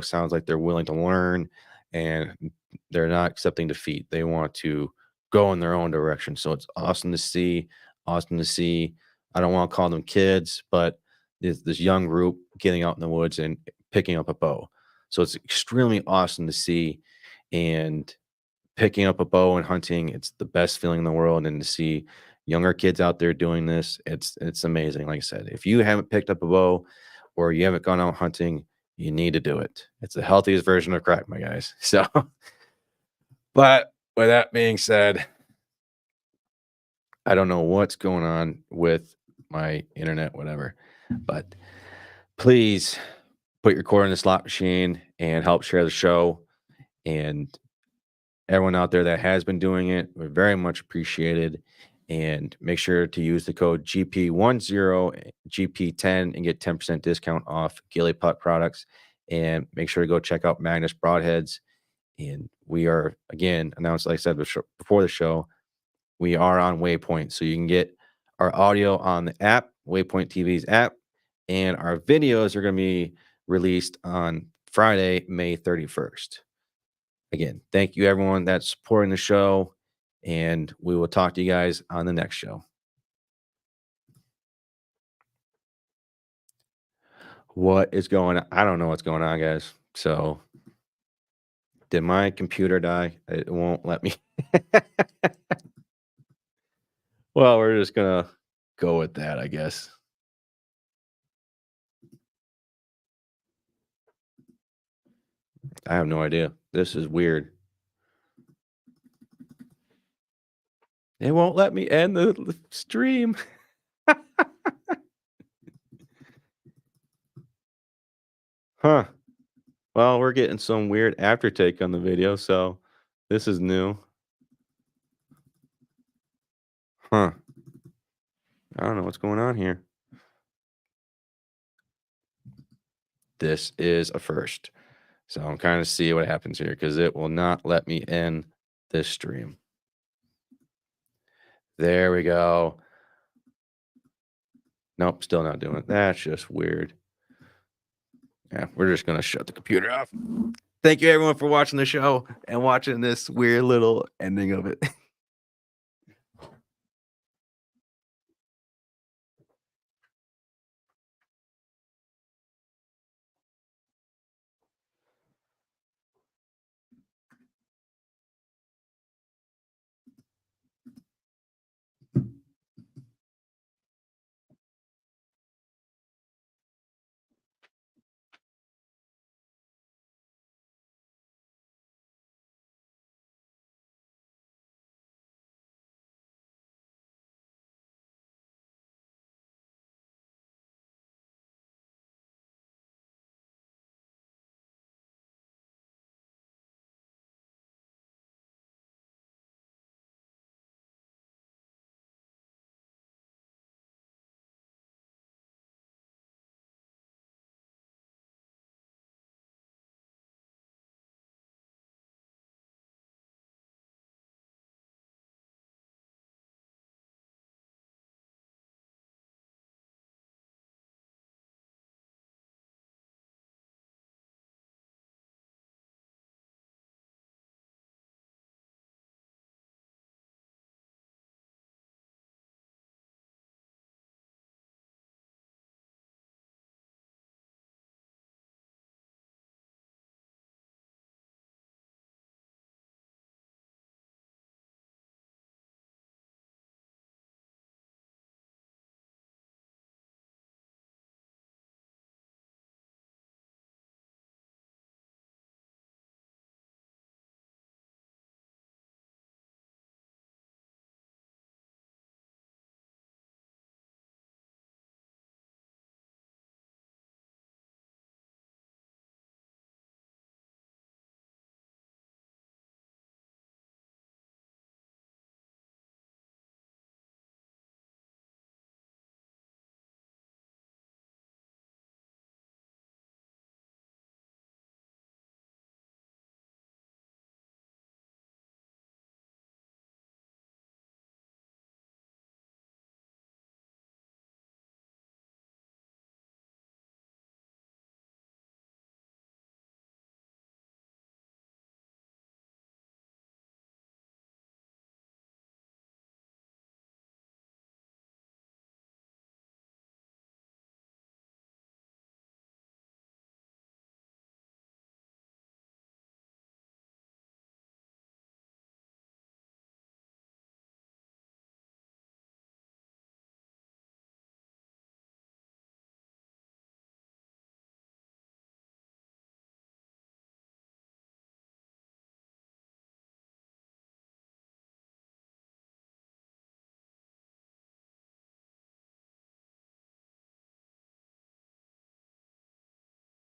Sounds like they're willing to learn, and they're not accepting defeat. They want to go in their own direction. So it's awesome to see. I don't want to call them kids, but this young group getting out in the woods and picking up a bow. So it's extremely awesome to see, and picking up a bow and hunting, it's the best feeling in the world. And to see younger kids out there doing this, it's amazing. Like I said, if you haven't picked up a bow or you haven't gone out hunting, you need to do it. It's the healthiest version of crack, my guys. So, but with that being said, I don't know what's going on with my internet, whatever, but please put your cord in the slot machine and help share the show. And everyone out there that has been doing it, we're very much appreciated. And make sure to use the code GP10, GP10, and get 10% discount off Gilly Putt products. And make sure to go check out MAGNUS Broadheads. And we are, again, announced, like I said before the show, we are on Waypoint. So you can get our audio on the app, Waypoint TV's app, and our videos are going to be released on Friday, May 31st. Again, thank you, everyone that's supporting the show, and we will talk to you guys on the next show. What is going on? I don't know what's going on, guys. So, did my computer die? It won't let me. Well, we're just going to go with that, I guess. I have no idea. This is weird. It won't let me end the stream. Huh. Well, we're getting some weird aftertake on the video, so this is new. Huh. I don't know what's going on here. This is a first. So I'm kind of see what happens here, because it will not let me end this stream. There we go. Nope, still not doing it. That's just weird. Yeah, we're just going to shut the computer off. Thank you, everyone, for watching the show and watching this weird little ending of it.